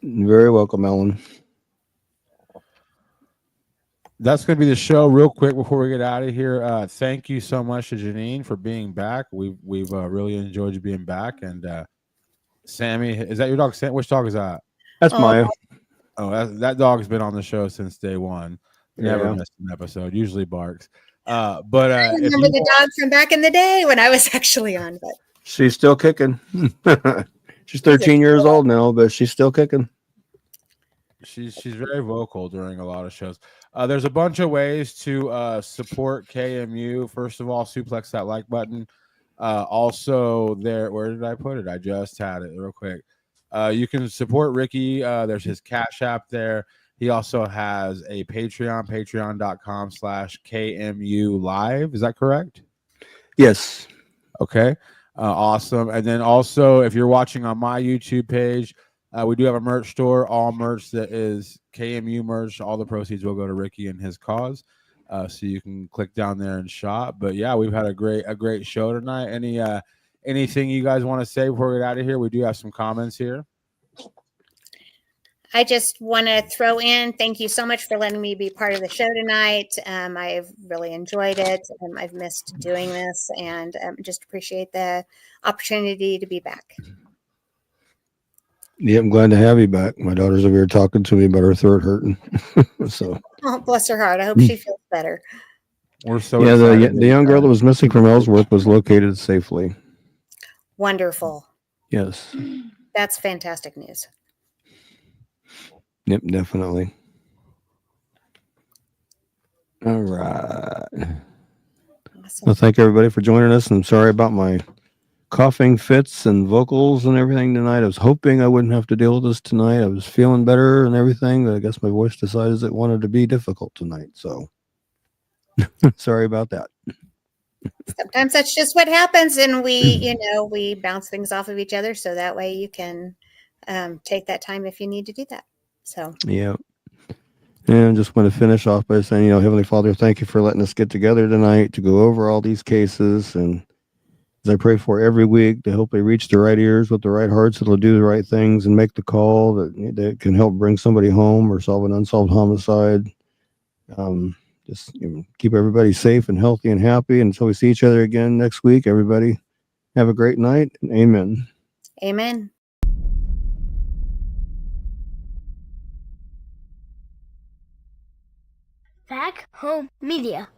Very welcome, Ellen.
That's going to be the show. Real quick before we get out of here, thank you so much to Janine for being back. We've really enjoyed you being back. And Sammy, is that your dog? Which dog is that?
That's Maya.
Oh, that dog's been on the show since day one. Never missed an episode. Usually barks. But
I remember the dog from back in the day when I was actually on. But
she's still kicking. She's 13 years old now, but she's still kicking.
She's very vocal during a lot of shows. There's a bunch of ways to support KMU. First of all, suplex that like button. Also, where did I put it? I just had it real quick. You can support Ricky. There's his Cash App there. He also has a Patreon, patreon.com/KMU Live. Is that correct?
Yes.
Okay. Awesome. And then also, if you're watching on my YouTube page, we do have a merch store. All merch that is KMU merch, all the proceeds will go to Ricky and his cause. So you can click down there and shop. But yeah, we've had a great show tonight. Anything you guys want to say before we get out of here? We do have some comments here.
I just want to throw in, thank you so much for letting me be part of the show tonight. I've really enjoyed it. I've missed doing this, and just appreciate the opportunity to be back.
Yeah, I'm glad to have you back. My daughter's over here talking to me about her throat hurting. So,
Oh, bless her heart. I hope she feels better.
We're so
yeah,
excited.
the young girl that was missing from Ellsworth was located safely.
Wonderful.
Yes.
That's fantastic news.
Yep, definitely. All right.
Awesome.
Well, thank everybody for joining us. And I'm sorry about my coughing fits and vocals and everything tonight. I was hoping I wouldn't have to deal with this tonight. I was feeling better and everything, but I guess my voice decided it wanted to be difficult tonight. So sorry about that.
Sometimes that's just what happens, and we bounce things off of each other, so that way you can take that time if you need to do that. So
Yeah. And just want to finish off by saying, Heavenly Father, thank you for letting us get together tonight to go over all these cases. And as I pray for every week, to help they reach the right ears with the right hearts that'll do the right things and make the call that can help bring somebody home or solve an unsolved homicide. Just keep everybody safe and healthy and happy until we see each other again next week. Everybody have a great night. And amen.
amen.
Kmu Media.